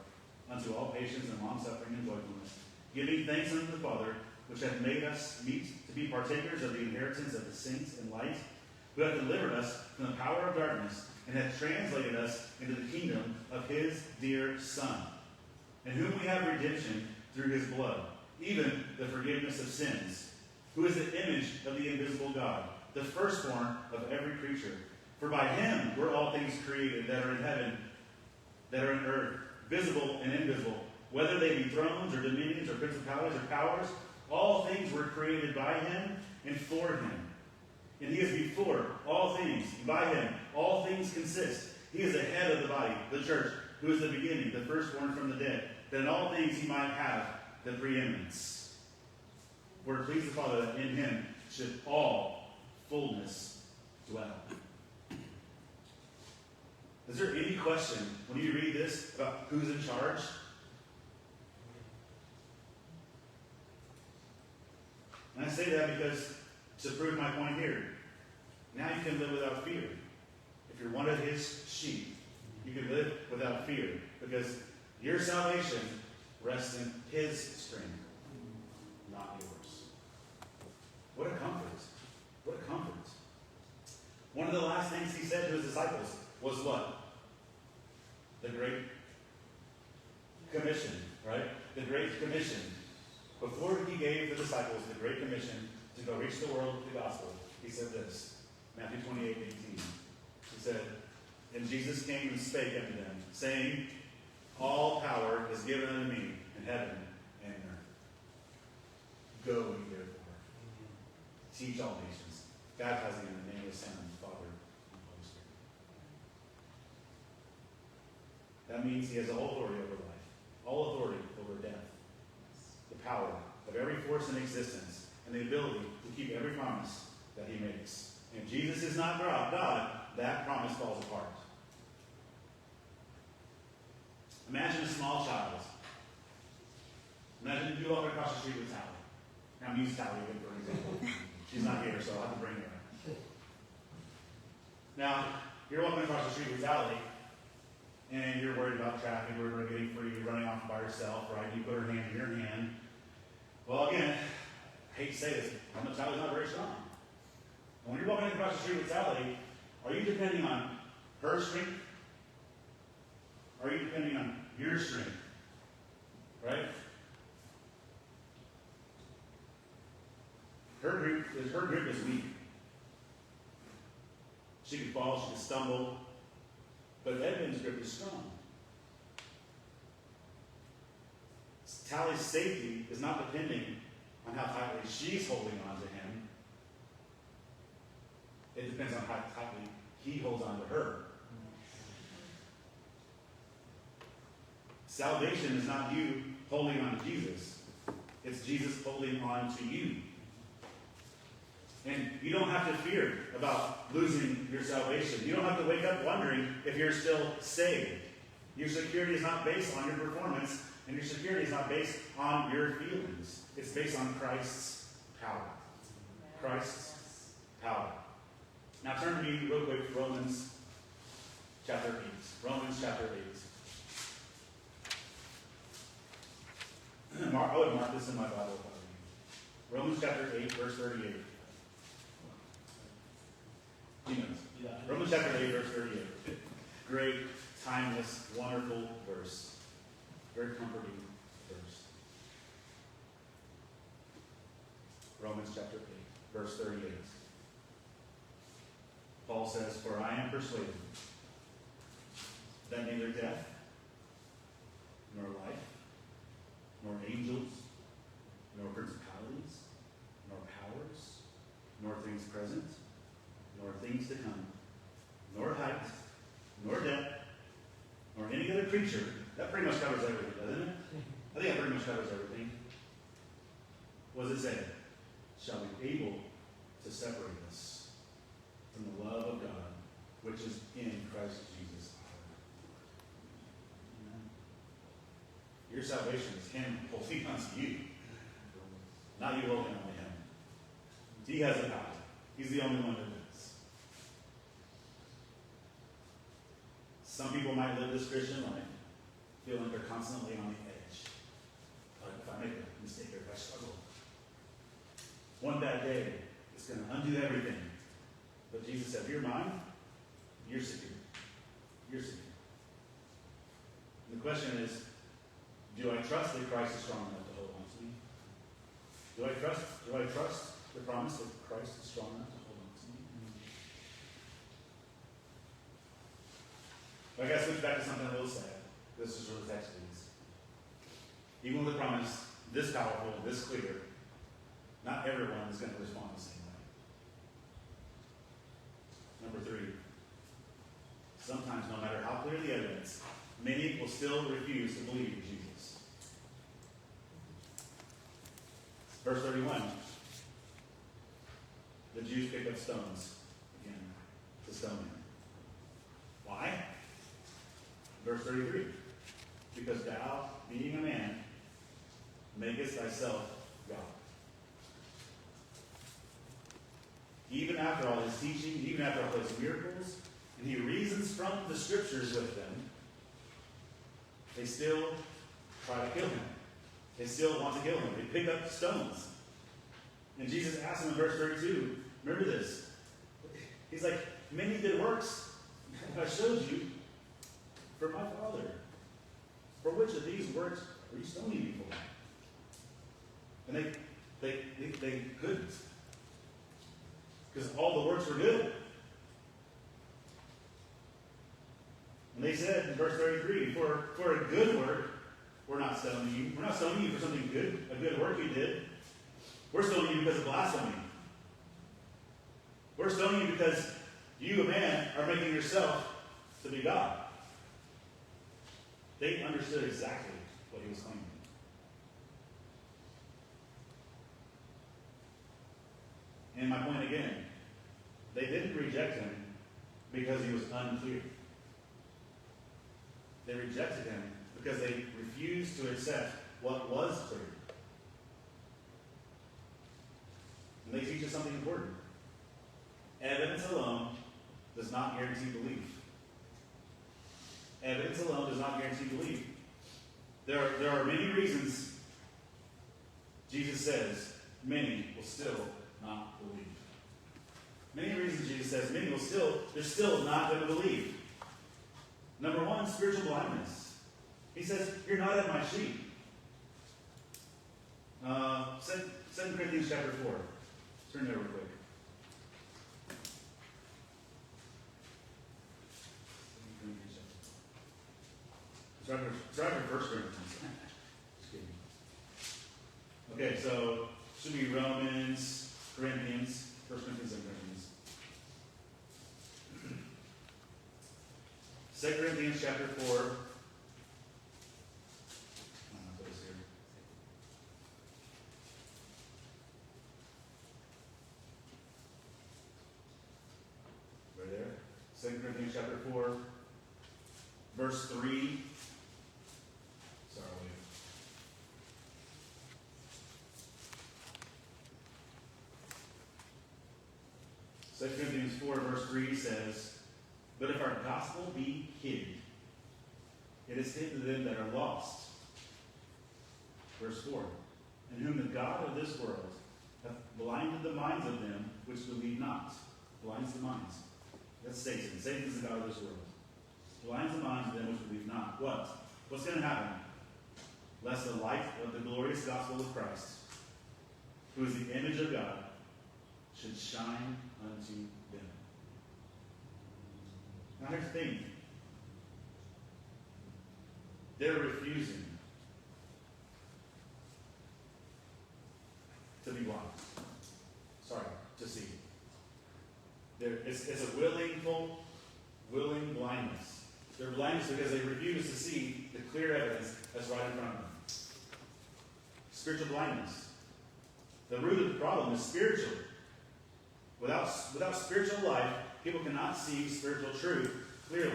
unto all patience and long-suffering and joyfulness, giving thanks unto the Father, which hath made us meet to be partakers of the inheritance of the saints in light, who hath delivered us from the power of darkness, and hath translated us into the kingdom of his dear Son, in whom we have redemption through his blood, even the forgiveness of sins, who is the image of the invisible God, the firstborn of every creature. For by him were all things created that are in heaven, that are in earth, visible and invisible, whether they be thrones or dominions or principalities or powers. All things were created by him and for him. And he is before all things. By him all things consist. He is the head of the body, the church, who is the beginning, the firstborn from the dead, that in all things he might have the preeminence. For it pleased the Father that in him should all fullness dwell. Is there any question when you read this about who's in charge? And I say that because to prove my point here. Now you can live without fear. If you're one of his sheep, you can live without fear because your salvation rests in his strength, not yours. What a comfort. What a comfort. One of the last things he said to his disciples was what? The Great Commission, right? The Great Commission. Before he gave the disciples the Great Commission to go reach the world with the gospel, he said this, Matthew 28:18. He said, and Jesus came and spake unto them, saying, all power is given unto me in heaven and earth. Go ye therefore, teach all nations, baptizing in the name of the Son, Father, and Holy Spirit. That means he has all authority over life, all authority over death, the power of every force in existence, and the ability to keep every promise that he makes. And if Jesus is not God, that promise falls apart. Imagine a small child. Imagine you walking across the street with Tally. Now, I'm using Tally again for an example. She's not here, so I'll have to bring her. Now, you're walking across the street with Tally, and you're worried about traffic, you're worried about getting free, you're running off by yourself, right? You put her hand in your hand. Well, again, I hate to say this, but Tally's not very strong. And when you're walking across the street with Tally, are you depending on her strength? Or are you depending on your strength? Right? Her grip is weak. She could fall, she could stumble, but Edmund's grip is strong. Tally's safety is not depending on how tightly she's holding on to him. It depends on how tightly he holds on to her. Salvation is not you holding on to Jesus. It's Jesus holding on to you. And you don't have to fear about losing your salvation. You don't have to wake up wondering if you're still saved. Your security is not based on your performance, and your security is not based on your feelings. It's based on Christ's power. Christ's power. Now turn to me real quick to Romans chapter 8. Romans chapter 8. I would mark this in my Bible. Romans chapter 8, verse 38. Romans chapter 8, verse 38. Great, timeless, wonderful verse. Very comforting verse. Romans chapter 8, verse 38. Paul says, "For I am persuaded that neither death, nor life, nor angels, nor principalities, nor powers, nor things present, nor things to come, nor height, nor depth, nor any other creature." That pretty much covers everything, doesn't it? I think that pretty much covers everything. What does it say? "Shall be able to separate us from the love of God, which is in Christ Jesus our Lord." Your salvation is Him holding on to you, not you holding on to Him. He has the power. He's the only one that does. Some people might live this Christian life feeling like they're constantly on the edge. Like, if I make a mistake or if I struggle, one bad day, it's going to undo everything. But Jesus said, if you're mine, you're secure. You're secure. And the question is, do I trust that Christ is strong enough to hold on to me? Do I trust the promise that Christ is strong enough to hold on to me? But I got to switch back to something a little sad. This is where the text leads. Even with the promise this powerful, this clear, not everyone is going to respond the same way. Number 3. Sometimes, no matter how clear the evidence, many will still refuse to believe in Jesus. Verse 31. The Jews picked up stones again to stone him. Why? Verse 33. Because thou, being a man, makest thyself God. Even after all his teaching, even after all his miracles, and he reasons from the scriptures with them, they still try to kill him. They still want to kill him. They pick up stones. And Jesus asks them in verse 32, remember this. He's like, many good works I showed you for my Father. For which of these works are you stoning me for? And they couldn't. Because all the works were good. And they said in verse 33, for a good work, we're not stoning you. We're not stoning you for something good, a good work you did. We're stoning you because of blasphemy. We're stoning you because you, a man, are making yourself to be God. They understood exactly what he was claiming. And my point again, they didn't reject him because he was unclear. They rejected him because they refused to accept what was clear. And they teach us something important. Evidence alone does not guarantee belief. Evidence alone does not guarantee belief. There are many reasons Jesus says many will still not believe. Many reasons Jesus says many will they're still not going to believe. Number one, spiritual blindness. He says, you're not of my sheep. 2 Corinthians chapter 4. Turn there real quick. It's right after 1 Corinthians. Just kidding. Okay, so should be Romans, Corinthians, 1 Corinthians, and Corinthians. 2 Corinthians chapter 4. I'll put this here. Right there. 2 Corinthians chapter 4, verse 3. Sorry. 2 Corinthians 4, verse 3 says, but if our gospel be hid, it is hid to them that are lost. Verse 4, in whom the God of this world hath blinded the minds of them which believe not. Blinds the minds. That's Satan. Satan is the God of this world. Blinds the minds of them which believe not. What? What's going to happen? Lest the light of the glorious gospel of Christ, who is the image of God, should shine unto them. Now here's the thing. They're refusing to be blind. Sorry, to see. It's a willing blindness. They're blindness because they refuse to see the clear evidence that's right in front of them. Spiritual blindness. The root of the problem is spiritual. Without spiritual life, people cannot see spiritual truth clearly.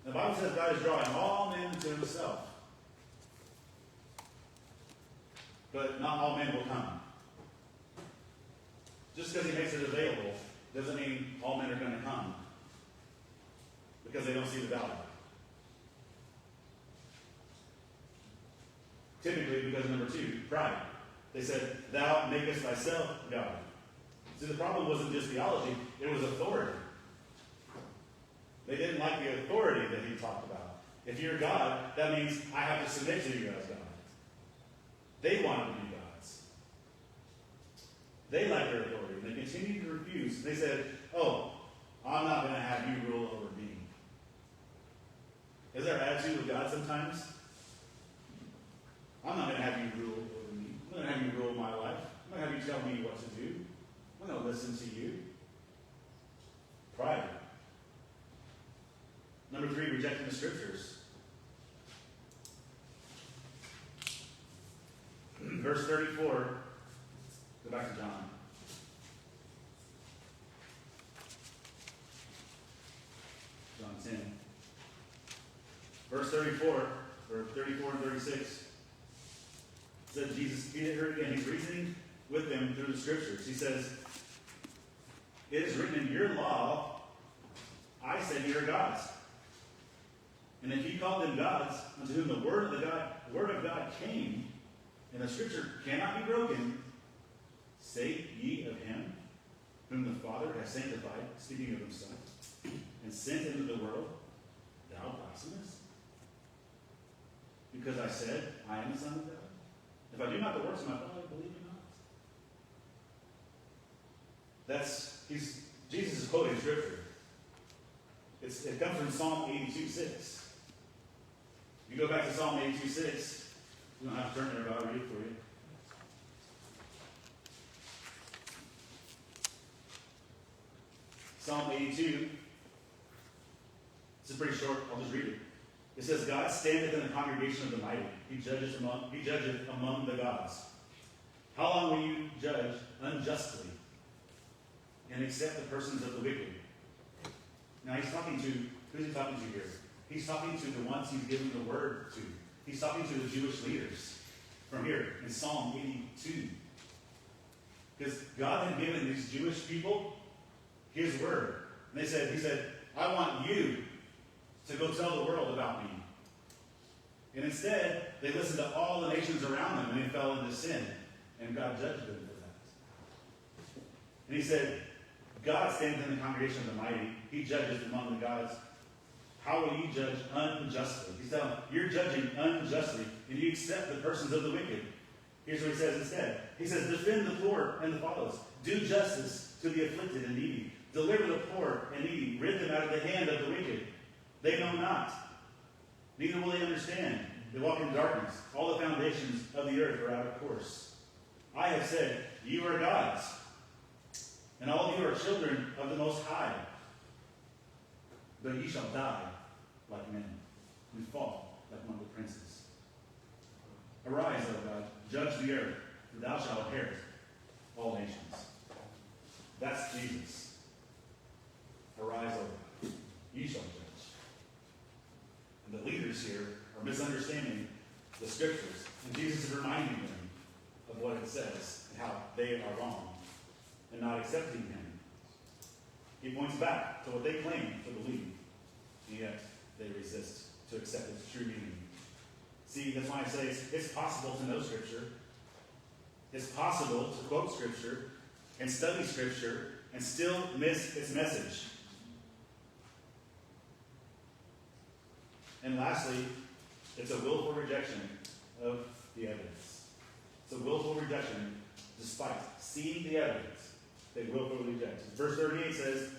The Bible says God is drawing all men to himself. But not all men will come. Just because he makes it available doesn't mean all men are going to come. Because they don't see the value. Typically because number 2, pride. They said, thou makest thyself God. See, the problem wasn't just theology, it was authority. They didn't like the authority that he talked about. If you're God, that means I have to submit to you as God. They wanted to be gods. They liked their authority, and they continued to refuse. They said, oh, I'm not going to have you rule over me. Is our attitude with God sometimes? I'm not going to have you rule over me. I'm going to have you rule my life. I'm going to have you tell me what to do. I'm going to listen to you. Pride. Number 3, rejecting the scriptures. Verse 34. Go back to John. John 10. Verse 34, or 34 and 36. Said Jesus, he's reasoning with them through the scriptures. He says, it is written in your law, I said you are gods. And if he called them gods, unto whom the word of God came, and the scripture cannot be broken, say ye of him, whom the Father has sanctified, speaking of himself, and sent into the world, thou blasphemest? Because I said, I am the Son of God. If I do not the works of my Father, believe me not. Jesus is quoting scripture. It comes from Psalm 82:6. If you go back to Psalm 82:6, you don't have to turn there, but I'll read it for you. Psalm 82. This is pretty short. I'll just read it. It says, God standeth in the congregation of the mighty. He judgeth among the gods. How long will you judge unjustly and accept the persons of the wicked? Now he's talking to, who's he talking to here? He's talking to the ones he's given the word to. He's talking to the Jewish leaders from here in Psalm 82. Because God had given these Jewish people his word. And he said, I want you to go tell the world about me. And instead, they listened to all the nations around them and they fell into sin. And God judged them for that. And he said, God stands in the congregation of the mighty. He judges among the gods. How will you judge unjustly? He's telling them, you're judging unjustly, and you accept the persons of the wicked. Here's what he says instead. He says, defend the poor and the fatherless. Do justice to the afflicted and needy. Deliver the poor and needy. Rid them out of the hand of the wicked. They know not. Neither will they understand. They walk in darkness. All the foundations of the earth are out of course. I have said, you are gods, and all of you are children of the Most High. But ye shall die like men, and fall like one of the princes. Arise, O God, judge the earth, for thou shalt inherit all nations. That's Jesus. Arise, O God, ye shall judge. And the leaders here are misunderstanding the scriptures, and Jesus is reminding them of what it says and how they are wrong and not accepting him. He points back to what they claim to believe, and yet they resist to accept its true meaning. See, that's why I say it's possible to know Scripture. It's possible to quote Scripture and study Scripture and still miss its message. And lastly, it's a willful rejection of the evidence. It's a willful rejection despite seeing the evidence. They willfully reject. Verse 38 says,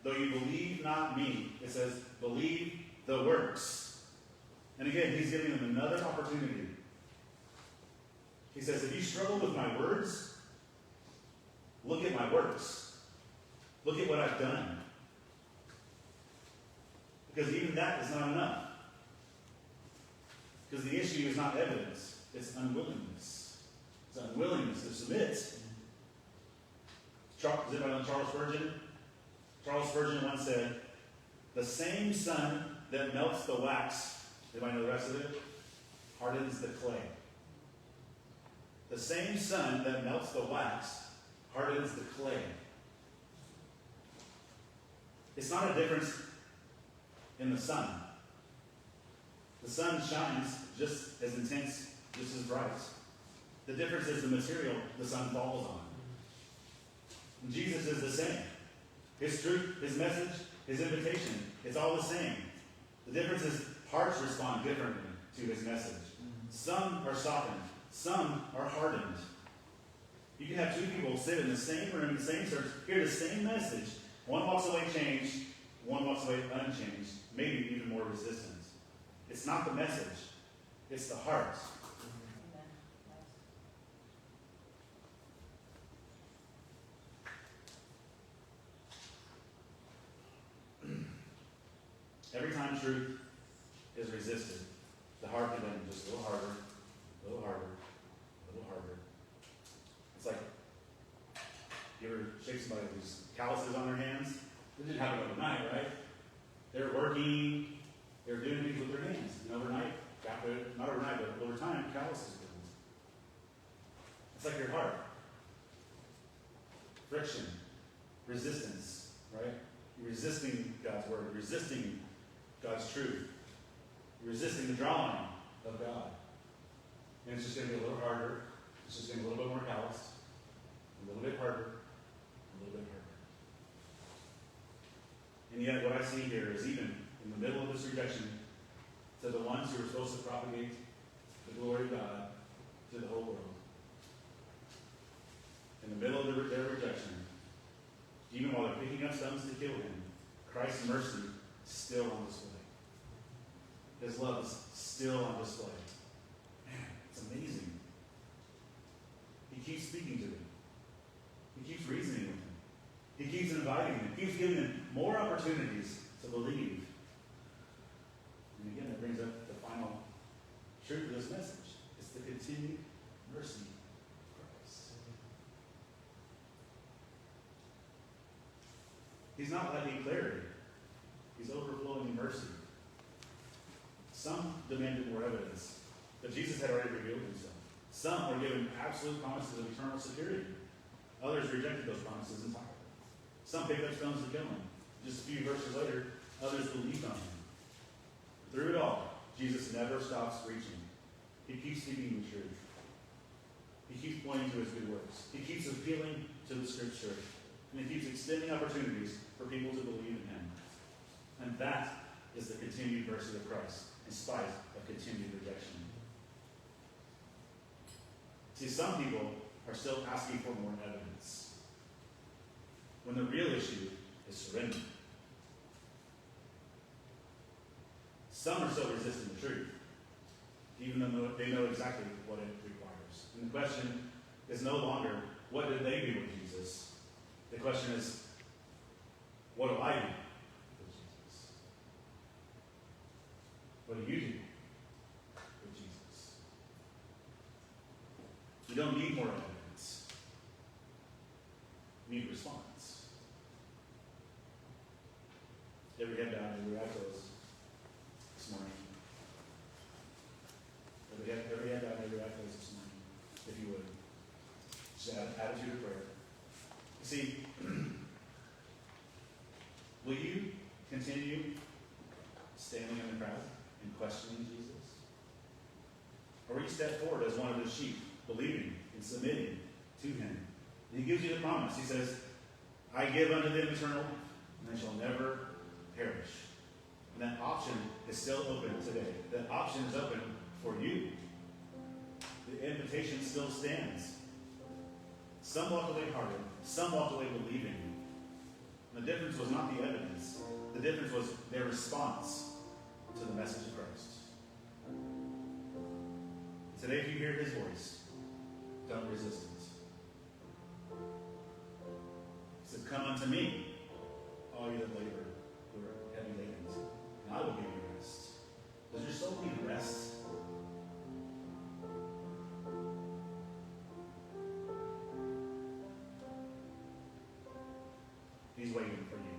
though you believe not me, it says, believe the works. And again, he's giving them another opportunity. He says, if you struggle with my words, look at my works. Look at what I've done. Because even that is not enough. Because the issue is not evidence, it's unwillingness. It's unwillingness to submit. Does anybody know Charles Spurgeon? Charles Spurgeon once said, the same sun that melts the wax, anybody know the rest of it? Hardens the clay. The same sun that melts the wax hardens the clay. It's not a difference in the sun. The sun shines just as intense, just as bright. The difference is the material the sun falls on. And Jesus is the same. His truth, his message, his invitation, it's all the same. The difference is hearts respond differently to his message. Some are softened. Some are hardened. You can have two people sit in the same room, in the same church, hear the same message. One walks away changed, one walks away unchanged, maybe even more resistant. It's not the message, it's the heart. Every time truth is resisted, the heart can then just a little harder, a little harder, a little harder. It's like, you ever shake somebody who's calluses on their hands? It didn't happen overnight, right? They're working, they're doing things with their hands. And overnight, not overnight, but over time, calluses grow. It's like your heart. Friction, resistance, right? You're resisting God's word, resisting God's truth. You're resisting the drawing of God. And it's just going to be a little harder. It's just going to be a little bit more calloused, a little bit harder, a little bit harder. And yet what I see here is even in the middle of this rejection, to the ones who are supposed to propagate the glory of God to the whole world, in the middle of their rejection, even while they're picking up stones to kill him, Christ's mercy is still on display. His love is still on display. Man, it's amazing. He keeps speaking to them. He keeps reasoning with them. He keeps inviting them. He keeps giving them more opportunities to believe. And again, that brings up the final truth of this message. It's the continued mercy of Christ. He's not lacking clarity. He's overflowing in mercy. Some demanded more evidence, but Jesus had already revealed himself. Some were given absolute promises of eternal security. Others rejected those promises entirely. Some picked up stones to kill him. Just a few verses later, others believed on him. Through it all, Jesus never stops preaching. He keeps speaking the truth. He keeps pointing to his good works. He keeps appealing to the Scripture. And he keeps extending opportunities for people to believe in him. And that is the continued mercy of Christ, in spite of continued rejection. See, some people are still asking for more evidence, when the real issue is surrender. Some are still resisting the truth, even though they know exactly what it requires. And the question is no longer, what did they do with Jesus? The question is, what do I do with Jesus? What do you do with Jesus? You don't need more evidence. You need response. Every head down, every eye closed this morning. Every head down, every eye closed this morning, if you would. Just attitude of prayer. You see, will you continue standing in the crowd and questioning Jesus? Or will you step forward as one of his sheep, believing and submitting to him? And he gives you the promise. He says, I give unto them eternal life, and they shall never perish. And that option is still open today. That option is open for you. The invitation still stands. Some walked away hardened. Some walked away believing. And the difference was not the evidence. The difference was their response to the message of Christ. Today, if you hear his voice, don't resist it. He said, come unto me, all you that labor, who are heavy laden, and I will give you rest. Does your soul need rest? He's waiting for you.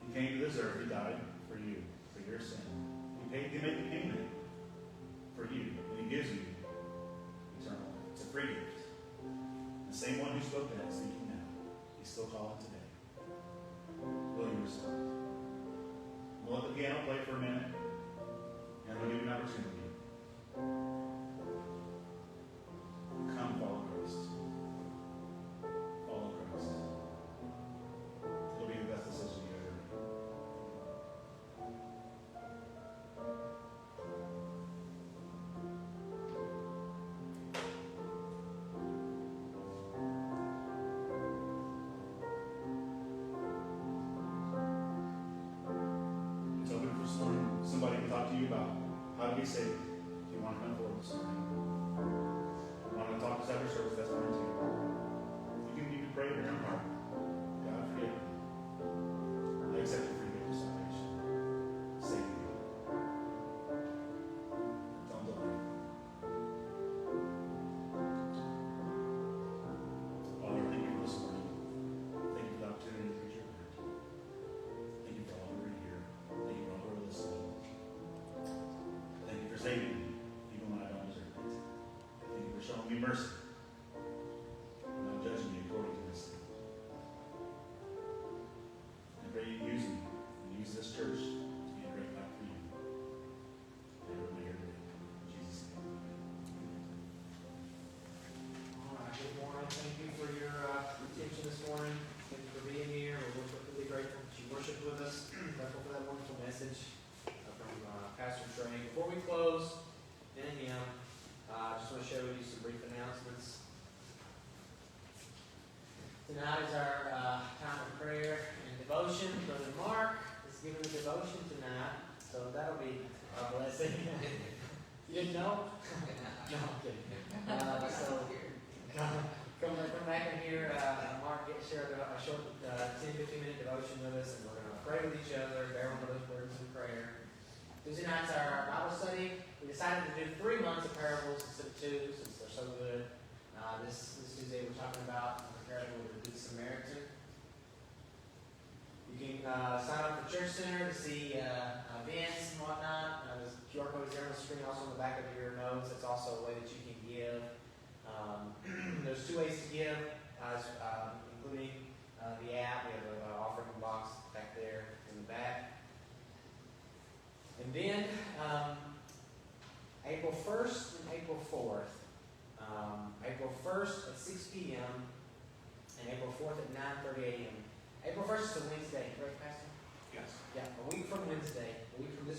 He came to this earth. He died for you, for your sin. He made the payment for you, and he gives you eternal life. It's a free gift. The same one who spoke that is speaking now. He's still calling today. Will you respond? We'll let the piano play for a minute, and we'll give you an opportunity. Come follow Christ. Follow Christ. It'll be the best decision you ever make. It's open for somebody can talk to you about how to be saved. If you want to come forward this morning. If you want to talk to every service, that's fine too. You can pray in your own heart. God, forgive me. I accept your free gift of salvation. Save me. Don't delay. Father, thank you for this morning. Thank you for the opportunity to preach your word. Thank you for all who are here. Thank you for all who are listening. Thank you for saving me, even when I don't deserve it. Thank you for showing me mercy. And not judging me according to this. I pray you use me and use this church to be a great light for you. And everybody here today. In Jesus' name. All right, good morning. Thank you for your attention this morning. Thank you for being here. We're really grateful that you worshiped with us. Grateful for that wonderful message from Pastor Trey. Before we close in a hymn, I just want to share with you some brief announcements. Tonight is our time of prayer and devotion. Brother Mark is giving the devotion tonight, so that'll be a blessing. You didn't know? No, I'm kidding. Come back in here. Mark shared a short 10-15 minute devotion with us, and we're going to pray with each other, bear one of those burdens in prayer. Tuesday nights are our Bible study. We decided to do 3 months of parables instead of 2, since they're so good. This Tuesday we're talking about the parable of the Good Samaritan. You can sign up for Church Center to see events and whatnot. There's QR codes there on the screen, also on the back of your notes. That's also a way that you can give. There's 2 ways to give, including the app. We have an offering box back there in the back. And then April 1st and April 4th. April 1st at 6 p.m. and April 4th at 9:30 a.m. April 1st is a Wednesday, correct, Pastor? Yes. Yeah, a week from this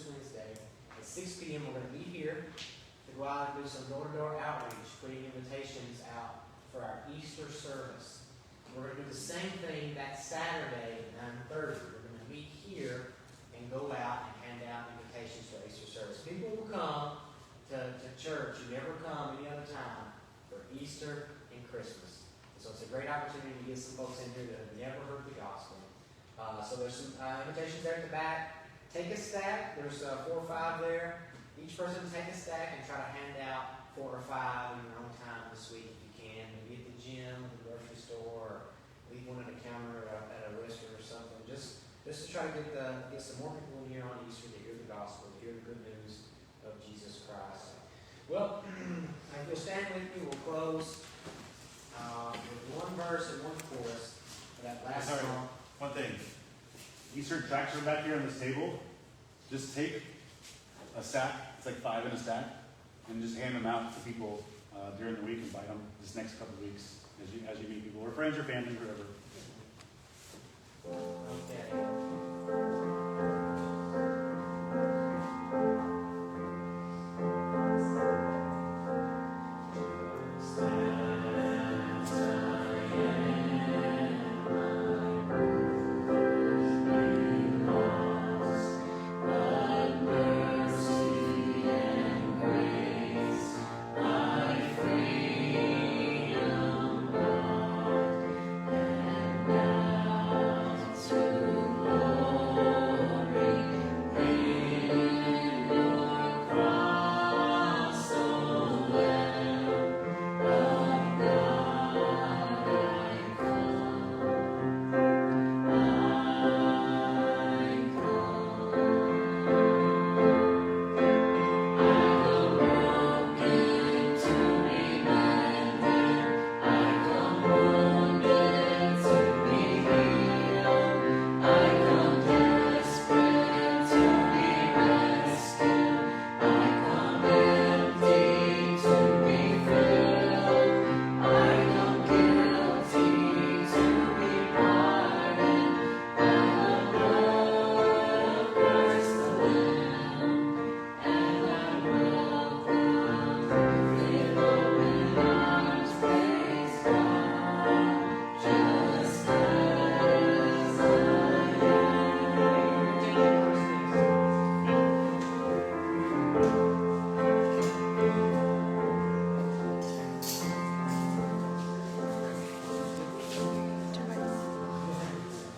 Wednesday, at 6 p.m. we're going to be here to go out and do some door-to-door outreach, putting invitations out for our Easter service. We're going to do the same thing that Saturday at 9:30. We're going to meet here and go out and hand out invitations for Easter service. People will come to church who never come any other time for Easter and Christmas. So it's a great opportunity to get some folks in here that have never heard the gospel. So there's some invitations there at the back. Take a stack. There's 4 or 5 there. Each person take a stack and try to hand out 4 or 5 in your own time this week if you can. Maybe at the gym, at the grocery store, or leave one at a counter at a restaurant or something. Just to try to get some more people in here on Easter to hear the gospel, to hear the good news of Jesus Christ. Well, if you'll stand with me, we'll close with 1 verse and 1 chorus for that last Sorry, song. one thing. Easter tracts are back here on this table. Just take a stack, it's like 5 in a stack, and just hand them out to people during the week. Invite them this next couple of weeks as you meet people, or friends or family, whoever. Okay.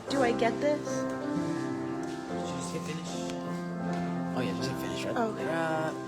Do I get this? Did you just hit finish?